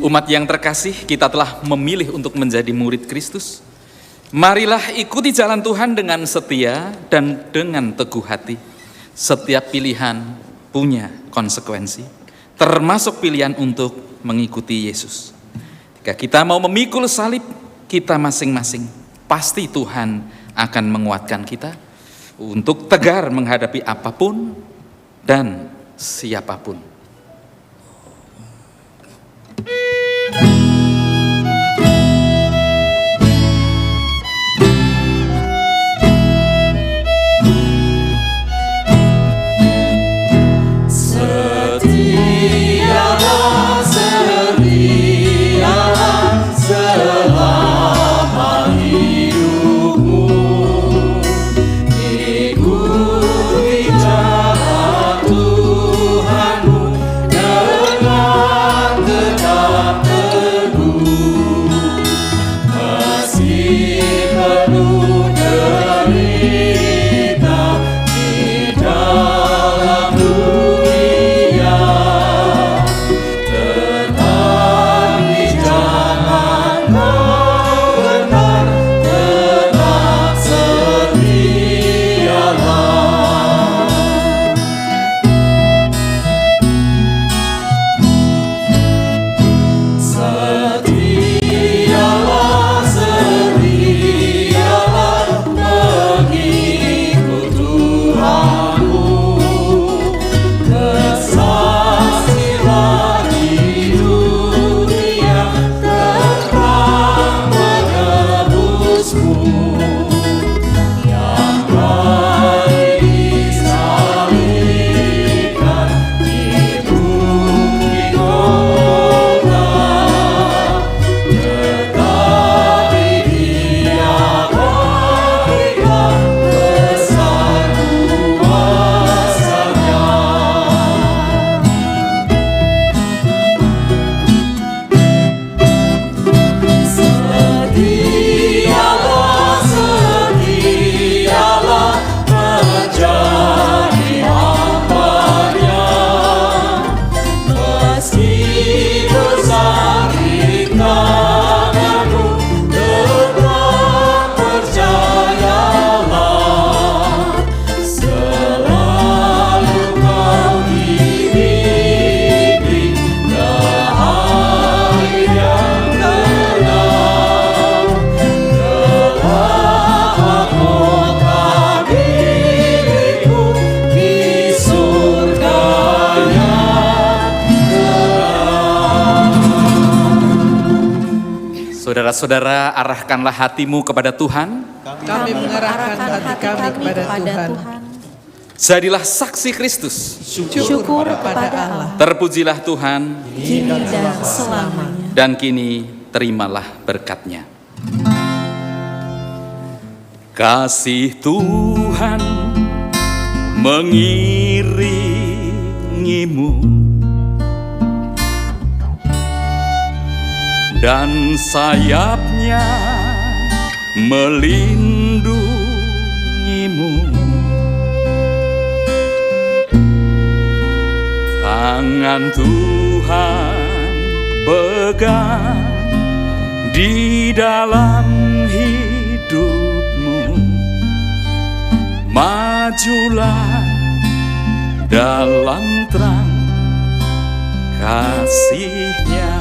Umat yang terkasih, kita telah memilih untuk menjadi murid Kristus. Marilah ikuti jalan Tuhan dengan setia dan dengan teguh hati. Setiap pilihan punya konsekuensi, termasuk pilihan untuk mengikuti Yesus. Jika kita mau memikul salib kita masing-masing, pasti Tuhan akan menguatkan kita untuk tegar menghadapi apapun dan siapapun. Saudara-saudara, arahkanlah hatimu kepada Tuhan. Kami mengarahkan hati kami kepada Tuhan. Jadilah saksi Kristus. Syukur kepada Allah. Terpujilah Tuhan, Kini dan selamanya. dan kini terimalah berkat-Nya. Kasih Tuhan mengiringimu, dan sayap-Nya melindungimu. Tangan Tuhan pegang di dalam hidupmu. Majulah dalam terang kasih-Nya. Ya.